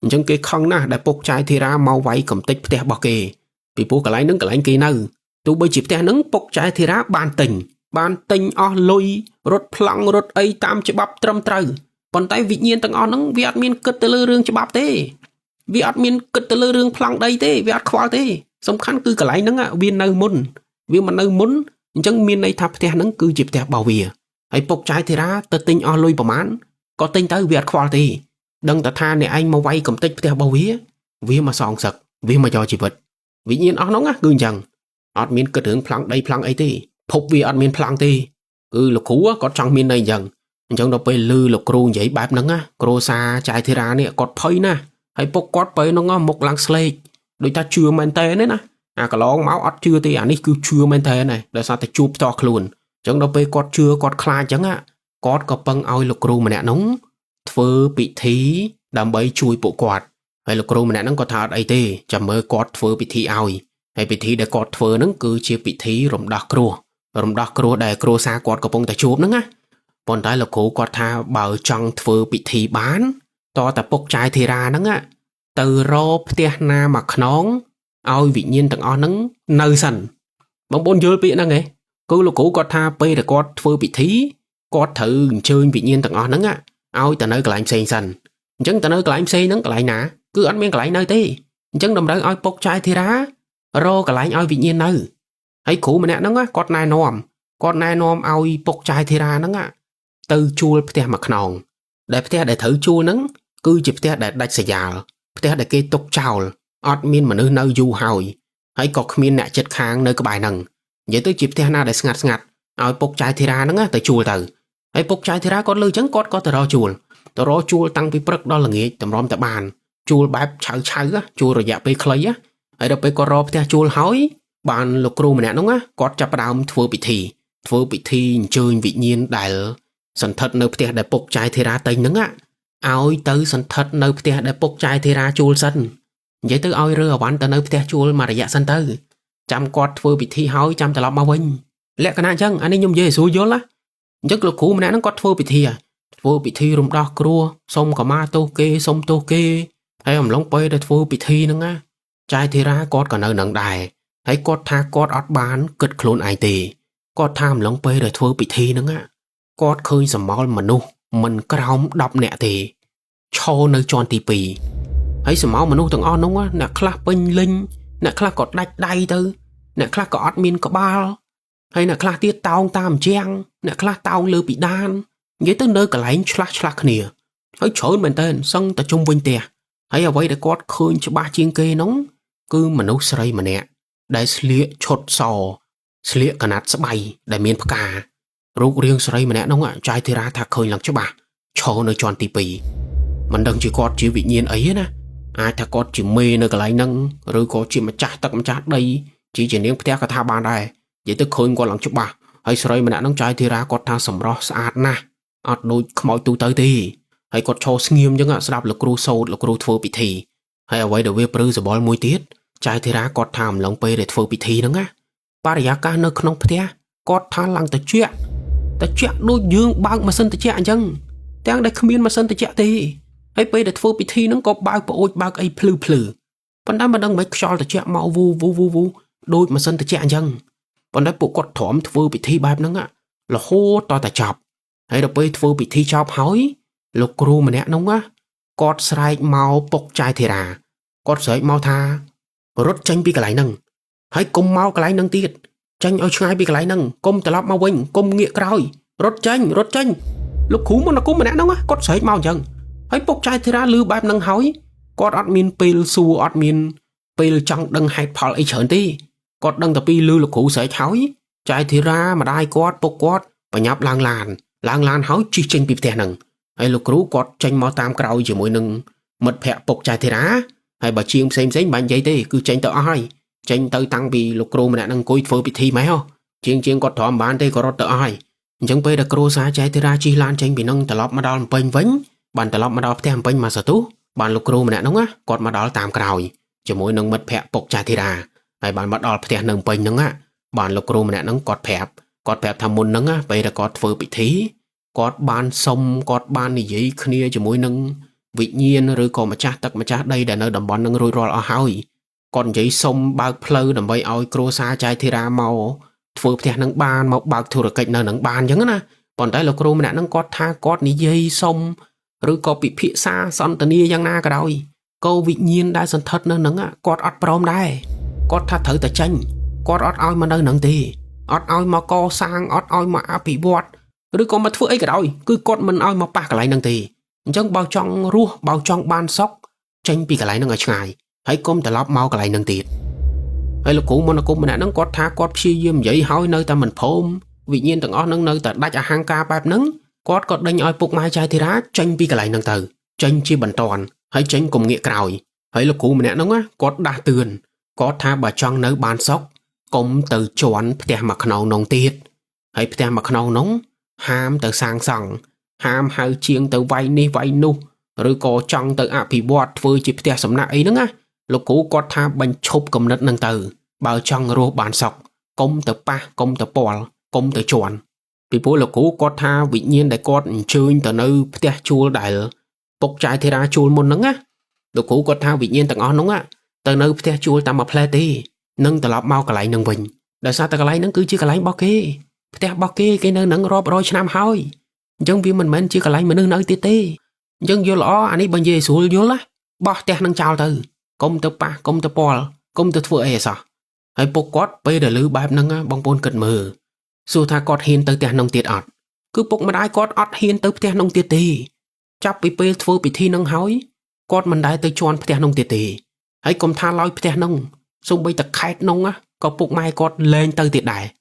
អញ្ចឹងគេខឹងណាស់ដែលពុកចាយធីរ៉ាមកវាយកំទេចផ្ទះរបស់គេពីព្រោះកន្លែងហ្នឹងកន្លែងគេនៅទោះបីជាផ្ទះហ្នឹងពុកចាយធីរ៉ាបានទិញអស់លុយរត់ប្លង់រត់អីតាមច្បាប់ត្រឹមត្រូវប៉ុន្តែវិញ្ញាណទាំងអស់ហ្នឹងវាអត់មានគិតទៅលើរឿងច្បាប់ទេវាអត់មានគិតទៅលើរឿងប្លង់ដីទេវាអត់ខ្វល់ទេសំខាន់គឺកន្លែងហ្នឹងវានៅមុនវាមិននៅមុនអញ្ចឹងមានន័យថាផ្ទះហ្នឹងគឺជាផ្ទះរបស់វាហើយពុកចាយធីរ៉ាទៅទិញអស់លុយប្រមាណក៏ទិញទៅវាអត់ខ្វល់ទេ đừng ta tha này anh mà vay cầm tích theo bao vía mà sòng sặc vía mà cho chỉ vật vì nhiên óc nóng á gương chẳng ọt miên cất hướng phẳng đây phẳng ấy thì phục vì ọt miên phẳng thì lục cú á có trong miên này chẳng chẳng đâuไปลือ lục cừu vậy bạp nắng á cừu xa trái thì ra nè cọt phơi nè hay bốc cọtไปnó ngó một lăng slay đôi ta chưa men tê nữa nè cả lon máu ọt chưa thì anh ấy cứ chưa men tê này để sao ta chụp to luôn chẳng đâuไปcọt chưa cọt khai chẳng á cọt có băng ao lục cừu mà nè nóng phơi bị thí đầm bay chui bộ quạt hay lục cừu mà nè nóng có thà ấy tê chậm mới cọt phơi bị thí ao hay bị thí để cọt phơi nắng cứ chia bị thí rồng đỏ cừu để cừu xa cọt có bông ta chụp nắng á bọn tay là cố có tha bảo trong thơ bị thi bán to ta bốc trái thì ra nắng á từ rô tia na mặc nón ôi vị nhiên tầng o nắng nơi sần bóng bốn dưa bị năng ấy cứ là cố có tha bê để có thơ bị thí có thử chơi vị nhiên tầng o nắng á ôi ta nơi lại xây sần chẳng ta nơi lại xây nắng lại nè cứ ăn miếng lại nơi tí chẳng đồng đấy ôi bốc trái thì ra rô cả lại ôi vị nhiên nơi hãy cố mà nè nắng á con nai nòm ôi bốc trái thì ra nắng á từ chua phe mà khòng để thử chua nắng cứ chụp phe để đạch sài dào phe để cây tục chào ọt miên mà nơi du hồi hãy có miên nè chết khang nơi cái bài nằng vậy tôi chụp phe na để ngặt ao bốc trái thì ra nắng từ chua từ hãy bốc trái thì ra có lư trắng có từ đó chua tăng bị bật đó là nghĩa tầm rom tập bàn chua bạp chảo á chua rồi dạ bị clay á hãy đập bị có ro phe chua hói bàn lục ru mà nè nóng á có chập đào thua bị thi chơi vị nhiên đại sân thật nơi phe để bốc trái thì ra tình nắng á ao tới sân thật nơi phe để bốc trái thì ra chua sân vậy tới ao rửa bắn tới nơi phe chua mà dạ sân tới chăm quạt vừa bị thi hói chăm từ lọc mau vinh lẽ cái nào chăng anh ấy nhung về xuống vô lá nhất là cũ mà nó có vừa bị thi rung đo cua xong cả ma tô kê xong tô kê hay ông lông bơi để vừa bị thi nữa á trái thì ra cọt cả nơi nặng đài hay cọt tha cọt ót bán cất khốn ai tì cọt tham lông bơi để vừa bị thi nữa á cọt khơi sầm máu mà nu mình cào đọc nè thì cho nơi tròn tì pì hay sầm máu mà nu từng on đúng á nè clap binh linh nè clap cọt đạch đay tư nè clap cọt min có ba hay nè clap tiết tao tam trang nè clap tao lư bị đan vậy tới nơi cả lấy slack nè hay chối mình tên sân ta chung vinh tè hay ở vậy để cọt khơi cho ba chiên kê nóng cứ mà nu sray mà nè để sliệt chốt sò sliệt cả nát sắp bay để miên cả rút riêng sợi mà nè nóng ạ trái thì ra thà khơi lằng cho bà cho nơi tròn tì pì mình đừng chỉ có chỉ vị nhiên ấy nè ai thà có chỉ mê nơi cái lại nâng rồi có chỉ mà chát tắc mà chát đây chỉ nếu theo cái thà bàn đây vậy tức khơi qua lằng cho bà hay sợi mà nè nóng trái thì ra có thà sầm ro sạch nè ọt đôi mọi tu tới đi hay có cho nghiêm chứ ạ sập lực cru sâu lực cru thua bị thì hay ở vậy để về prư rồi bỏ mùi tiết trái thì ra có tham lòng pe để thua bị thì nữa á ba để cá nơi không theo có thà lằng tới chuyện ta chạy đôi dương bao mà sân ta chạy chăng đang đây không biết mà sân ta chạy thì hay bây để phô bị thi nó có bao ôi bao ấy plư còn đó mà đang mấy cho ta chạy mau vu đôi mà sân ta chạy chăng còn đấy bộ quạt thỏm phô bị thi bạp nó á là hô to ta chọc hay là bây phô bị thi chọc hói lục ru mà nè nóng á cọt sài mau bọc chai thì ra cọt sợi mau tha rốt tranh bị cái lại nâng hay cùng mau cái lại nâng tiệt tranh ở ngay bị cái lại nâng công từ lắm mau quên công nghĩa rồi rốt tranh lúc cú mà nó cũng mà nè nóng á cọt sợi mau chăng hay bọc chai thì ra lư bạp nâng hói cọt admin pil su admin pil chẳng đừng hay phal ấy chởn tí cọt đừng tập pi lư lục cú sợi hói chai thì ra mà đai cọt bọc cọt và nhấp lang làn hói chi tranh bị tè nâng hay lục cú cọt tranh mau tam cào chỉ mỗi nâng mật phẹ bọc chai thì ra hay bà chiêm xem bạn vậy tí cứ tranh tờ ai tranh tới tăng bị lục cú mà nè nâng coi phơi bị thi mấy ho chiên cọt thòm bán đây có rót tờ ai chẳng bây đã cú xa chai thì ra chi lan tranh bị nâng tờ lọp mà đo bênh vánh bàn tờ lọp mà đo thêm bênh mà sợ tú bàn lục cú mà nè nóng á cọt mà đo tam cào chỉ mỗi nâng mật phẹ bọc chai thì ra hay bàn bắt đo thêm nâng bênh nâng á bàn lục cú mà nè nâng cọt phẹp tham môn nâng á bây đã cọt phơi bị thí cọt ban sông cọt ban gì vậy kia chỉ mỗi nâng vị nhiên rồi còn mà cha đây để nơi đầm bón nâng rồi ở hỏi còn giấy sông bao pleu đầm bay oi cua xa chai thì ra màu phơi theo nâng ban màu bạc thừa được cạnh nơi nâng ban giống na còn tại là cua mà nâng cọt tha cọt ní dây sông rồi có bị phía xa son tờ nia giang na cả đôi câu vị nhiên đã sân thật nơi nâng á cọt ọt prom đây cọt tha thử tờ tranh cọt ọt oi mà nơi nâng tì ọt oi mà co sang ọt oi mà bị bọt rồi còn mà phơi ấy cả đôi cứ cọt mình oi mà bạc lại nâng tì Chẳng bao trong rùa bao trong ban sóc tranh bị cái lại nâng ở ngoài hãy công từ lóp mau cái lại nâng tiệt hay là cụ mình nè nâng quát tha quát phi diêm vậy hỏi nơi ta mình phôm vì nhiên từng nâng nơi ta đách ở hang ca bạp nâng quát có đánh oi phục mai chai thì ra tranh bị cái lại nâng từ tranh chi bẩn toàn hãy tranh cùng nghĩa cào hay là cụ mình nè nâng á quát đa tường quát tha bà trong nơi ban sóc công từ chọn phe mặc nâu nông tiệt hãy phe mặc nâu nóng ham từ sang sòng ham hai chiêng từ vay ni vay nu rồi có trong từ bị bọt với chỉ phe sầm nạ ấy nữa á lúc cũ có tha bánh chụp cầm đất nâng từ bao trong rô bàn sọc công từ pa công từ pol công từ chọn vì bố lúc cũ có tha vị nhiên đại có chơi từ nơi phe chua đại bốc trái thì ra chua môn nắng á lúc cũ có tha vị nhiên từ ngon nóng á từ nơi phe chua ta mà plei ti nâng từ lọp mau cái lại nâng bình đời sao ta cái lại nâng cứ chưa cái lại bao kê phe bao kê cái nơi nâng rộp rồi năm hơi chẳng vì mình chưa cái lại mình nâng nơi tê tê chẳng vô lõ anh ấy bên dê xuống vô lá bỏ phe nâng chào từ công từ pa công từ pol công từ thua ấy sao hay bốc quát bây giờ lư bạp nâng bong bồn cật mờ dù tha quát hiên tới tiền nông tiệt ọt cứ bốc mà đai quát ọt hiên tới tiền nông tiệt tì chắp bị bê thua bị thi nâng hói quát mình đai tới chọn tiền nông tiệt tì hãy cùng tha lôi tiền nông xong bây ta khai nông á có bốc mai quát lên tới tiệt đại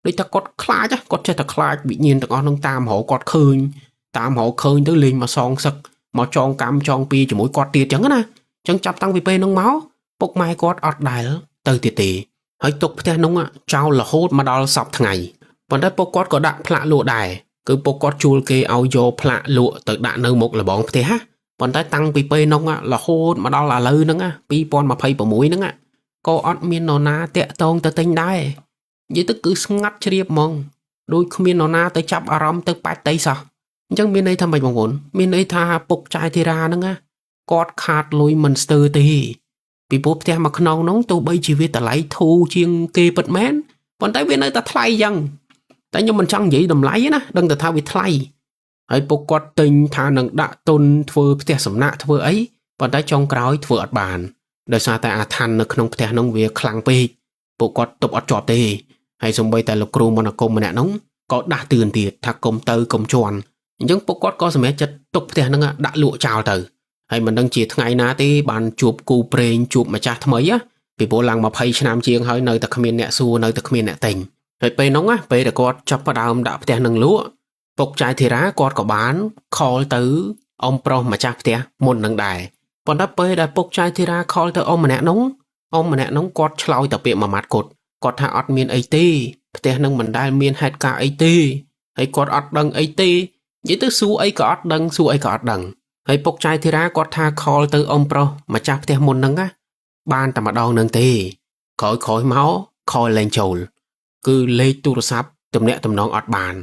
đây ta quát khai chứ quát chơi ta khai bị nhiên ta có nông tam hộ quát khơi tới linh mà son sực mà tròn cam tròn pi cho mỗi quát tiệt chẳng á chẳng chắp tăng vì bê nông máu bốc mai quát ọt đại tới tiệt tì hãy tục phe nông á trao là hốt mà đo sọc thằng ngàyวันได้ปกอดก็ดักพระลวดได้คือปกอดจูลเกเอาโยพระลวดตึกด่านเนื้อหมกละบองเทฮะวันได้ตั้งปีเปนงอ่ะละโคตรมาดอลละลือนึงอ่ะปีปอนมาไพ่ปะมุ้ยนึงอ่ะก็อดเมียนนนาเตะตองเตะติงได้ยี่ตึกคืองัดเฉียบมองโดยเมียนนนาเตะจับอารมณ์ตึกปัดเตะซะจังเมียนในทำไมบางคนเมียนในทาปกใจทีรานึงอ่ะกอดขาดลุยมันสเตอร์ตีปีปุ๊บเตะมาขนองน้องตัวใบชีวิตแต่ไหลทูเชียงเกปิดแมนวันได้เวียนในตะไทยยังแต่ยังมันช่างใหญ่ดำไหลนะดังแต่ท้าวิทไลไอ้ปกอดติงทานังดะตุนเฟือเตะสำนักเฟือไอ้ปนได้จองกรอยเฟืออัดบานโดยซาแต่อาทันในขนมเตะน้องเวียคลังปีปกอดตบอัดจอบตีให้สมบัยแต่ลูกครูมนกรมมันน้องก็ด่าตื่นตีทักกลมเตยกลมจวนยังปกอดก็สมัยจะตกเตะนั่งด่าลวจาวเตยให้มันดังจีดไงนะที่บานจูบกูเปรย์จูบมาจากทำไมอะปีโบลังมาไพ่ชนามเชียงให้ในตะขมิ้นเนี่ยสู้ในตะขมิ้นเนี่ยติงให้ไปน้องอ่ะไปแต่กอดจับประดามดับเตะหนึ่งลัวปกใจทีระกอดกับบ้านคอลตื้ออมโปรมาจากเตะมุนหนึ่งได้ปนดับไปได้ปกใจทีระคอลตื้ออมมันแหนน้องกอดชลอยแต่เปียมามัดกดกอดหาอดเมียนไอตีเตะหนึ่งมันได้เมียนเหตุการไอตีให้กอดอดดังไอตียิ่งตื้อสู้ไอกอดดังสู้ไอกอดดังให้ปกใจทีระกอดหาคอลตื้ออมโปรมาจากเตะมุนหนึ่งอ่ะบ้านแต่มาดองหนึ่งตีคอยเมาคอยแรงโจลคือเลขตู้ซับตำเนะตำน้องอดบาน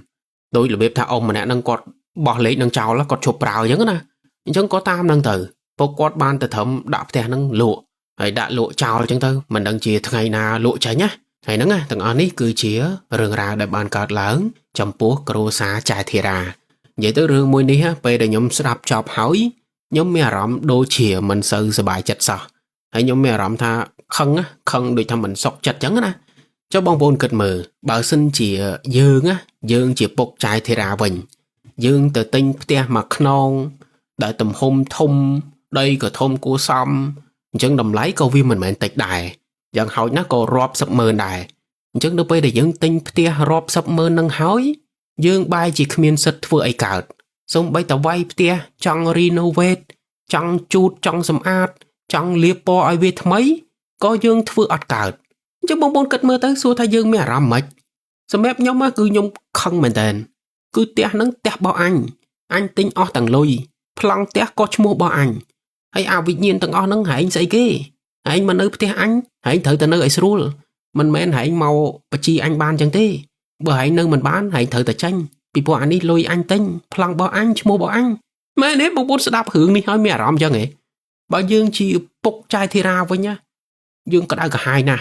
โดยระเบียบถ้าอมมันเนี่ยนั่งกดบอกเลขนั่งเจ้าแล้วกดชบเปล่าอย่างนั้นนะยังก็ตามนั่งตื่นพวกกดบานแต่ทำดับแต่นั่งลวกให้ดับลวกเจ้าจังตื่นมันดังเชียทั้งไงนาลวกใจnháให้นั่งอ่ะตั้งอันนี้คือเชียเรื่องราวได้บานเกิดหลังจำพวกครูสาจ่ายเทราvậy tới rừng mùi níไปđể nhóm sập chọc hỏi nhóm mẹ rắm đôi chìa mình sựสบายจัดsaoให้nhóm mẹ rắm tha khăng đôi thằng mình sọc chặt chẳng á cho bong bồn kịch mờ bảo xin chỉ dương chỉ bộc trái thì ra bình dương từ tinh tia mặc non đợi tầm hôm thông đây có thông của xăm chân đầm lấy câu viên mình tịch đài dần hỏi nó có rộp sập mờ đài chân đâu bây để dương tinh tia rộp sập mờ nâng hói dương bay chỉ miên sật vừa ấy cả xong bây tàu bay tia trong renovate trong chút trong sầm át trong liệp po ai biết mấy có dương vừa ọt cả chứ bong bồn cất mơ tới xua thay dương mẹ rắm mệt sớm ép nhóm á cứ nhung không mền tên cứ tia nắng tia bao anh tính o tầng lôi phăng tia có mua bao anh hay à vị nhiên tầng o nắng hãy anh xây kia anh mà nơi tia anh hãy thử từ nơi ấy xrul mình men hãy mau và chi anh ban chẳng thế bởi hãy nơi mình bán hãy thử từ tranh bị bỏ anh đi lôi anh tính phăng bao anh mua bao anh mẹ nếu bong bồn sẽ đáp hưởng đi hỏi mẹ rắm cho nghe bao dương chỉ bốc chai thì ra với nhá dương có đã cả hai nè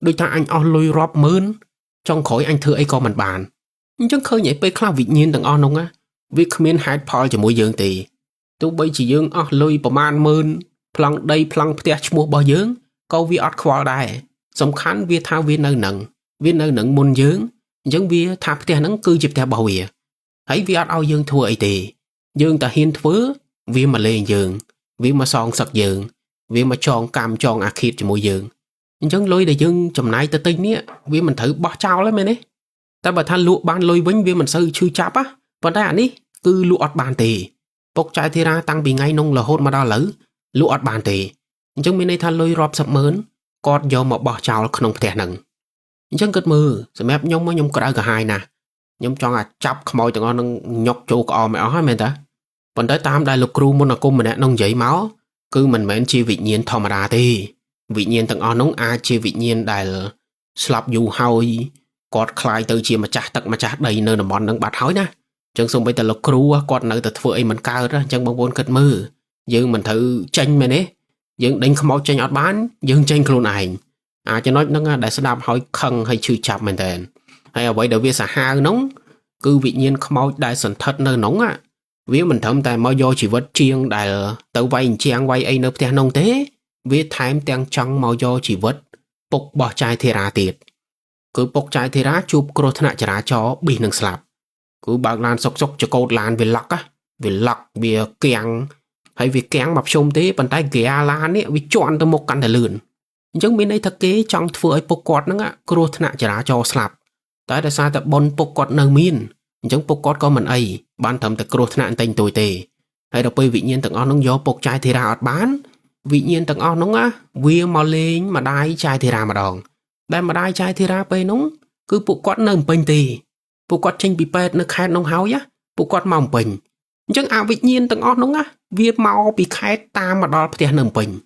đôi ta anh o lôi rộp mơn trong khối anh thưa ấy có mình bàn nhưng khơi nhảy bê khá vị nhiên đằng o nông á việc miên hạt paul cho mỗi dương tì tôi bây chỉ dương o lôi bỏ man mơn phăng đây phăng tè mua bao dương câu vi ọt khoa đài song khán vi thao vi nơi nặng môn dương vi tháp tè nắng cư chụp tè bầu ỉa hãy vi ọt ao dương thua ấy tì dương ta hiên thưa vì mà lên dương vì mà son sặc dương vì mà chọn cam chọn khít cho môi dương chẳng lối để dương chầm này ta tinh nhé vì mình thử bỏ trao lấy mày đấy ta bảo than lụa ban lôi vĩnh vì mình sư chư chạp á và đây ní cứ lụa bàn tì bốc trái thì ra tăng bị ngay nông là hôn mà đo lử lụa bàn tì chẳng mình đây than lôi rọp sập mớn con do mà bỏ trao không thể nặng chẳng cất mơ sẽ mép nhông mà nhông có cả hai nè nhông cho chắp mồi tụi con nhọc chỗ có mẹ ó mày ta còn tới tam đại lục cru môn là cung mình đã nông giấy máu cứ mình mến chi vị nhiên thò mà đà tì vị nhiên tụi con nông ai chi vị nhiên đại slap dù hôi cọt khai từ chi mà chát đầy nơi là món nâng bát hói nè chẳng xong bây giờ lục cru cọt nơi từ phơi mình cao đó chẳng bằng bốn cất mơ dương mình thử tranh mày nè dương đánh không tranh ọt bán dương tranh luôn ảnh cho nói nó đại sẽ đam hỏi khăn hay chư chạp mình tên hay là vậy để việc xả ha nóng cứ vị nhiên không đại sần thật nơi nóng vì mình thầm tại mau do chỉ vật chiêng đại tàu vay chiang vay ấy nộp tiền nông tế vì thái tiền trắng mau do chỉ vật bốc bỏ chai thì ra tiệt cứ bốc chai thì ra chụp cột th나 trả cho bị nâng slap cứ bạc lan sọc cho cột lan về lọc về kẹng hay vì kẹng mập xôm tế bàn tay ghé lan ấy vì chọn từ một căn để lươn chẳng bên đây thực kế trong phơi bốc cột nữa cột th나 trả cho slap tại đã sao tập bon bốc cột nâng miên chẳng bốc cột có mình ấy ban thầm tập cột th나 tên tồi tệ hay đọc vị nhiên tầng on nông gió bốc chai thì ra bán vị nhiên tầng on nông vì mò lên mà đai chai thì ra mà đòn đây mà đai chai thì ra pe nóng cứ bốc cột nâng bình tì bốc cột tranh bị pet nó khai nông háo nhá bốc cột mỏng bình chẳng vị nhiên tầng on nông vì mau bị khai ta mà đo tiền nâng bình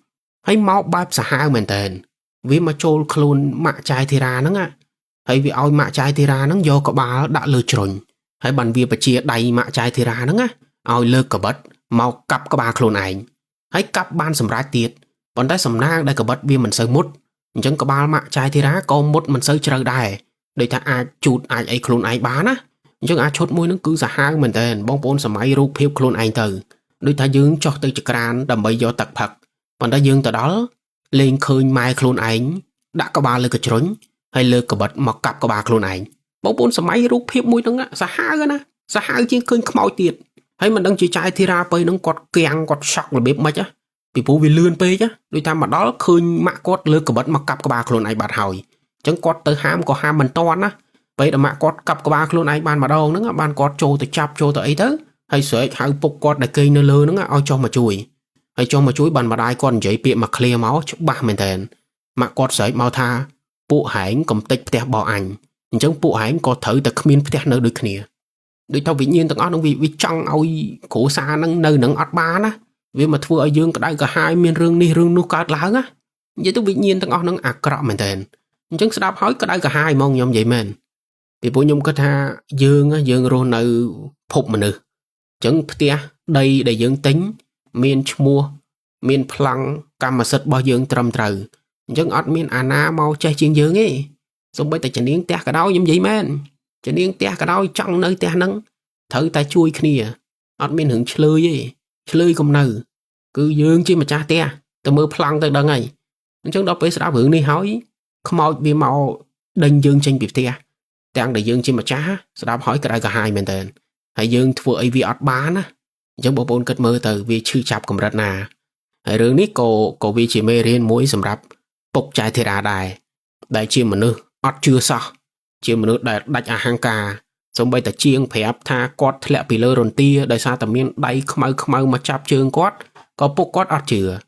hay mau bạp xả hai mình tên vì mà trôi khôn mạ chai thì ra nóng hay vì oi mạ chai thì ra nóng do có bà đã lừa trồn hay bằng việc bà chia đầy mạ chai thì ra nóng oi lơ cả bật mau cặp có bà khôn ảnh hay cặp ban sầm ra tiệt còn tại sầm nang đây cả bật vì mình sơ mút chẳng có bà mạ chai thì ra có mút mình sơ chờ đài để ta ai chụt ai ấy khôn ai bán chẳng ai chốt môi nó cứ xả hai mình tên bóng bốn sầm máy rút phiêu khôn ảnh từ đôi ta dương cho từ trực ran đầm bây do tật phật còn ta dương từ đó lên khơi mai khôn ảnh đã có bà lơ cả trốn hay lơ cả bật mọc cặp có bà khôn ảnh bóng bốn sầm máy rút phiêu môi nó xả hai cái nè xả hai chiên khơi không tiệt hay mình đang chỉ trai thì ra bây nó quạt keng quạt sọc là bếp mấy chứ bị phú vì lươn pe chứ đôi ta mà đó khơi mạ quạt lơ cả bật mọc cặp có bà khôn ảnh bạt hỏi chẳng quạt tới ham có ham mình to á vậy là mạ quạt cặp có bà khôn ảnh bàn mà đâu nó bàn quạt trâu tới chắp trâu tới ấy tới hay sợi hai bục quạt để cây nó lơ nó ao cho mà chui hay cho mà chuối bàn mà đai con giấy bịa mà clear máu chúc ba mình tên mà quạt sợi mau tha phụ hải cầm tích tè bỏ ảnh chẳng phụ hải có thử từ miền tè nơi đôi kia đôi tao vị nhiên tao ăn vì trong ôi khổ xa nâng nơi nâng ọt ba á vì mà thua ở dương cái đây cả hai miền rương ni rương nu cát lá á vậy tao vị nhiên tao ăn nâng cọ mình tên chẳng sẽ đáp hỏi cái đây cả hai mong nhom vậy mình vì bố nhom cái tha dương rồi nơi phục mình nữa chẳng tè đây để dương tính miền mua miền phẳng cam mà sật bao dương trầm trời chẳng ọt miền ana mau chơi chuyện dương ấy xong bây ta chỉ niên tè cả đâu giống vậy men chỉ niên tè cả đâu trong nơi tè nắng thử ta chui kia ọt miền hưởng chơi không nở cứ dương chi mà cha tè từ mưa phẳng từ đằng này chẳng đó bây giờ hưởng đi hỏi không mau vì mau đinh dương tranh biệt tè đang để dương chi mà cha sẽ đáp hỏi cái đây cả hai mình tên hay dương thua ấy vì ọt bán á chẳng bộ bốn cất mơ từ vì chư chạp cầm rật nà hay rương ní cổ vì chỉ mê riêng mũi sầm rạp bốc trái thì ra đài đại chiêm mà nữ ọt chưa sao chiêm mà nữ đạch hàng ca xong bây ta chiêng phép tha quát lẹ bị lơ rồn tia đại xa tầm miên đáy khmau mà chạp chương quát có bốc quát ọt chừa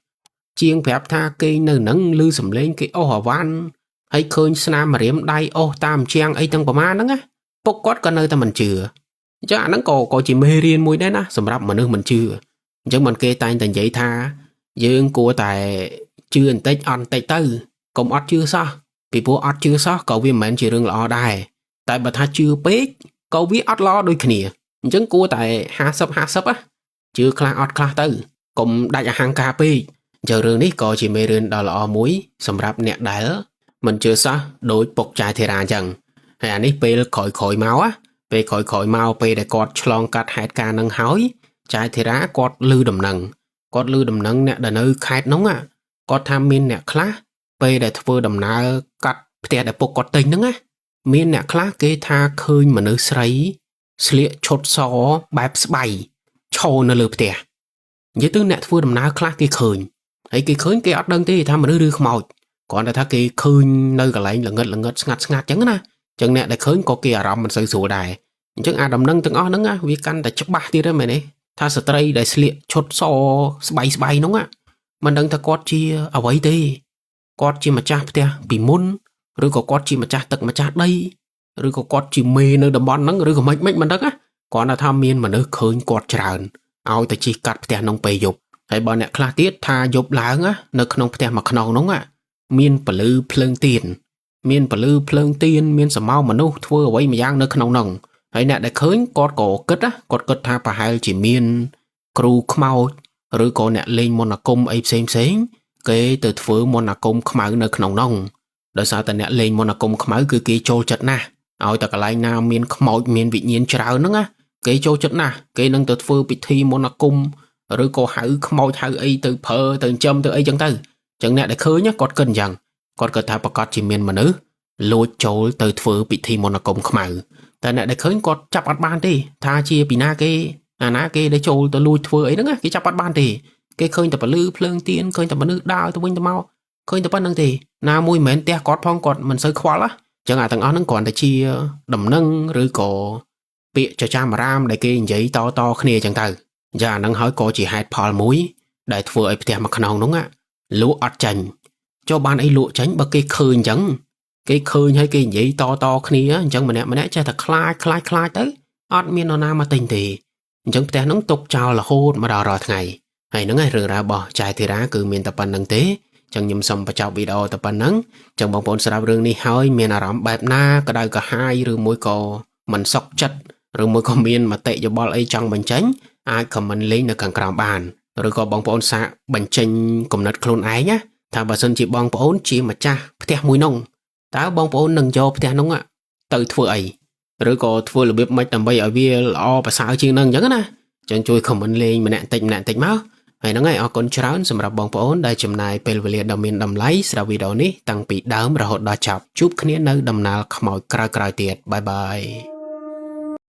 chiêng phép tha cây nơ nâng lư sầm lên cái ô hỏa văn hay khơi snam mà riếm đáy ô tam chiang ấy tăng bà ma nâng á bốc quát có nơi ta mình chừa chứ anh có chỉ mê riêng mũi đấy na sầm rạp mà nước mình chưa chứ mình kê tay thành giấy tha dương của tại chưa anh tết ăn tết tư cũng ót chưa sao vì bố ót chưa sao cậu vì mình chỉ rừng lo đài tại bà tha chưa biết cậu biết ót lo đôi kia chứ của tại hạ sấp á chưa khla ót khla tư cũng đại hàng cà phê giờ rừng ní có chỉ mê riêng đó là muối sầm rạp nẹt đá mình chưa sao đối bọc trái thì ra chẳng hay anh ấy bê khỏi máu á về khỏi mau về để cọt chlong cắt hạt ca nâng hói trái thì ra cọt lư đầm nâng nè để nơi khai nóng cọt tham miên nè khá về để thưa đầm na cắt để bộc cọt tình nâng miên nè khá kế tha khơi mà nơi sấy sliệ chốt xó bẹp bay ឈោនៅលើផ្ទះនិយាយទៅអ្នកធ្វើដំណើរខ្លះគេឃើញហើយគេឃើញគេអត់ដឹងទេថាមនុស្សឬខ្មោចគ្រាន់តែថាគេឃើញនៅកន្លែងល្ងិតស្ងាត់ចឹងណាចឹងអ្នកដែលឃើញក៏គេអារម្មណ៍មិនសូវស្រួលដែរអញ្ចឹងអាដំណឹងទាំងអស់ហ្នឹងវាកាន់តែច្បាស់ទៀតហ្នឹងមែនទេថាស្ត្រីដែលស្លៀកឈុតសស្បៃហ្នឹងមិនដឹងថាគាត់ជាអ្វីទេគាត់ជាម្ចាស់ផ្ទះពីមុនឬក៏គាត់ជាម្ចាស់ទឹកម្ចាស់ដីឬក៏គាត់ជាមេនៅតំបន់ហ្នឹងឬក៏មិនដឹងគាត់ថាមានមនុស្សឃើញគាត់ច្រើនឲ្យទៅជិះកាត់ផ្ទះក្នុងពេលយប់ហើយបើអ្នកខ្លះទៀតថាយប់ឡើងនៅក្នុងផ្ទះមួយខ្នងហ្នឹងមានពលឺភ្លើងទៀនមានសមោមនុស្សធ្វើអ្វីម្យ៉ាងនៅក្នុងហ្នឹងហើយអ្នកដែលឃើញគាត់ក៏គិតថាប្រហែលជាមានគ្រូខ្មោចឬក៏អ្នកលេងមន្តអាគមអីផ្សេងគេទៅធ្វើមន្តអាគមខ្មៅនៅក្នុងហ្នឹងដោយសារតែអ្នកលេងមន្តអាគមខ្មៅគឺគេចូលចិត្តណាស់ឲ្យតែកន្លែងណាមានខ្មោចមានវិញ្ញាណច្រើនហ្នឹងគេចូលចិត្តណាស់គេនឹងទៅធ្វើពិធីមន្តអាគមឬក៏ហៅខ្មោចហៅអីទៅព្រើទៅចិញ្ចឹមទៅអីចឹងអ្នកដែលឃើញគាត់គិតអញ្ចឹងគាត់គិតថាប្រកាសជាមានមនុស្សលួចចូលទៅធ្វើពិធីមន្តអាគមខ្មៅតែអ្នកដែលឃើញគាត់ចាប់អត់បានទេថាជាពីណាគេអាណាគេដែលចូលទៅលួចធ្វើអីហ្នឹងគេចាប់អត់បានទេគេឃើញតែពលឺភ្លើងទៀនឃើញតែមនុស្សដើរទៅវិញទៅមកឃើញតែប៉ុណ្្នឹងទេណាមួយមិនមែនផ្ទះគាត់ផងគាត់មិនសូវខ្វល់អញ្ចឹងអាទាំងអស់ហ្នឹងគ្រាន់តែជាដំណឹងឬក៏ពាក្យចចាមអារាមដែលគេនិយាយតគ្នាអញ្ចឹងទៅចាអាហ្នឹងហើយក៏ជាហេតុផលមួយដែលធ្វើឲ្យផ្ទះមួយខ្នងហ្នឹងលក់អត់ចាញ់ចុះបានអីលក់ចាញ់បើគេឃើញអញ្ចឹងគេឃើញហើយគេនិយាយតគ្នាអញ្ចឹងម្នាក់ចេះតែខ្លាចទៅអត់មាននរណាមកទិញទេអញ្ចឹងផ្ទះហ្នឹងទុកចោលរហូតមកដល់រាល់ថ្ងៃហើយហ្នឹងឯងរឿងរ៉ាវរបស់ចៅធីរ៉ាគឺមានតែប៉ុណ្្នឹងទេចឹងខ្ញុំសូមបញ្ចប់វីដេអូតែប៉ុណ្្នឹងចឹងបងប្អូនស្ដាប់រឿងនេះហើយមានអារម្មណ៍បែបណាក្តៅក្រហាយឬមួយក៏មិនសុខចិត្តឬមួយក៏មានមតិយោបល់អីចង់បញ្ចេញអាចខមមិនលេងនៅខាងក្រោមបានឬក៏បងប្អូនសាកបញ្ចេញគំនិតខ្លួនឯងណាថាបើសិនជាបងប្អូនជាម្ចាស់ផ្ទះមួយនោះតើបងប្អូននឹងយកផ្ទះនោះទៅធ្វើអីឬក៏ធ្វើរបៀបម៉េចដើម្បីឲ្យវាល្អប្រសើរជាងនឹងអញ្ចឹងណាចឹងជួយខមមិនលេងម្នាក់តិចមកហើយហ្នឹងហើយអរគុណច្រើនសម្រាប់បងប្អូនដែលចំណាយពេលវេលាដ៏មានតម្លៃស្ដាប់វីដេអូនេះតាំងពីដើមរហូតដល់ចប់ជួបគ្នានៅដំណើរខ្មោចក្រោយៗទៀតបាយបាយ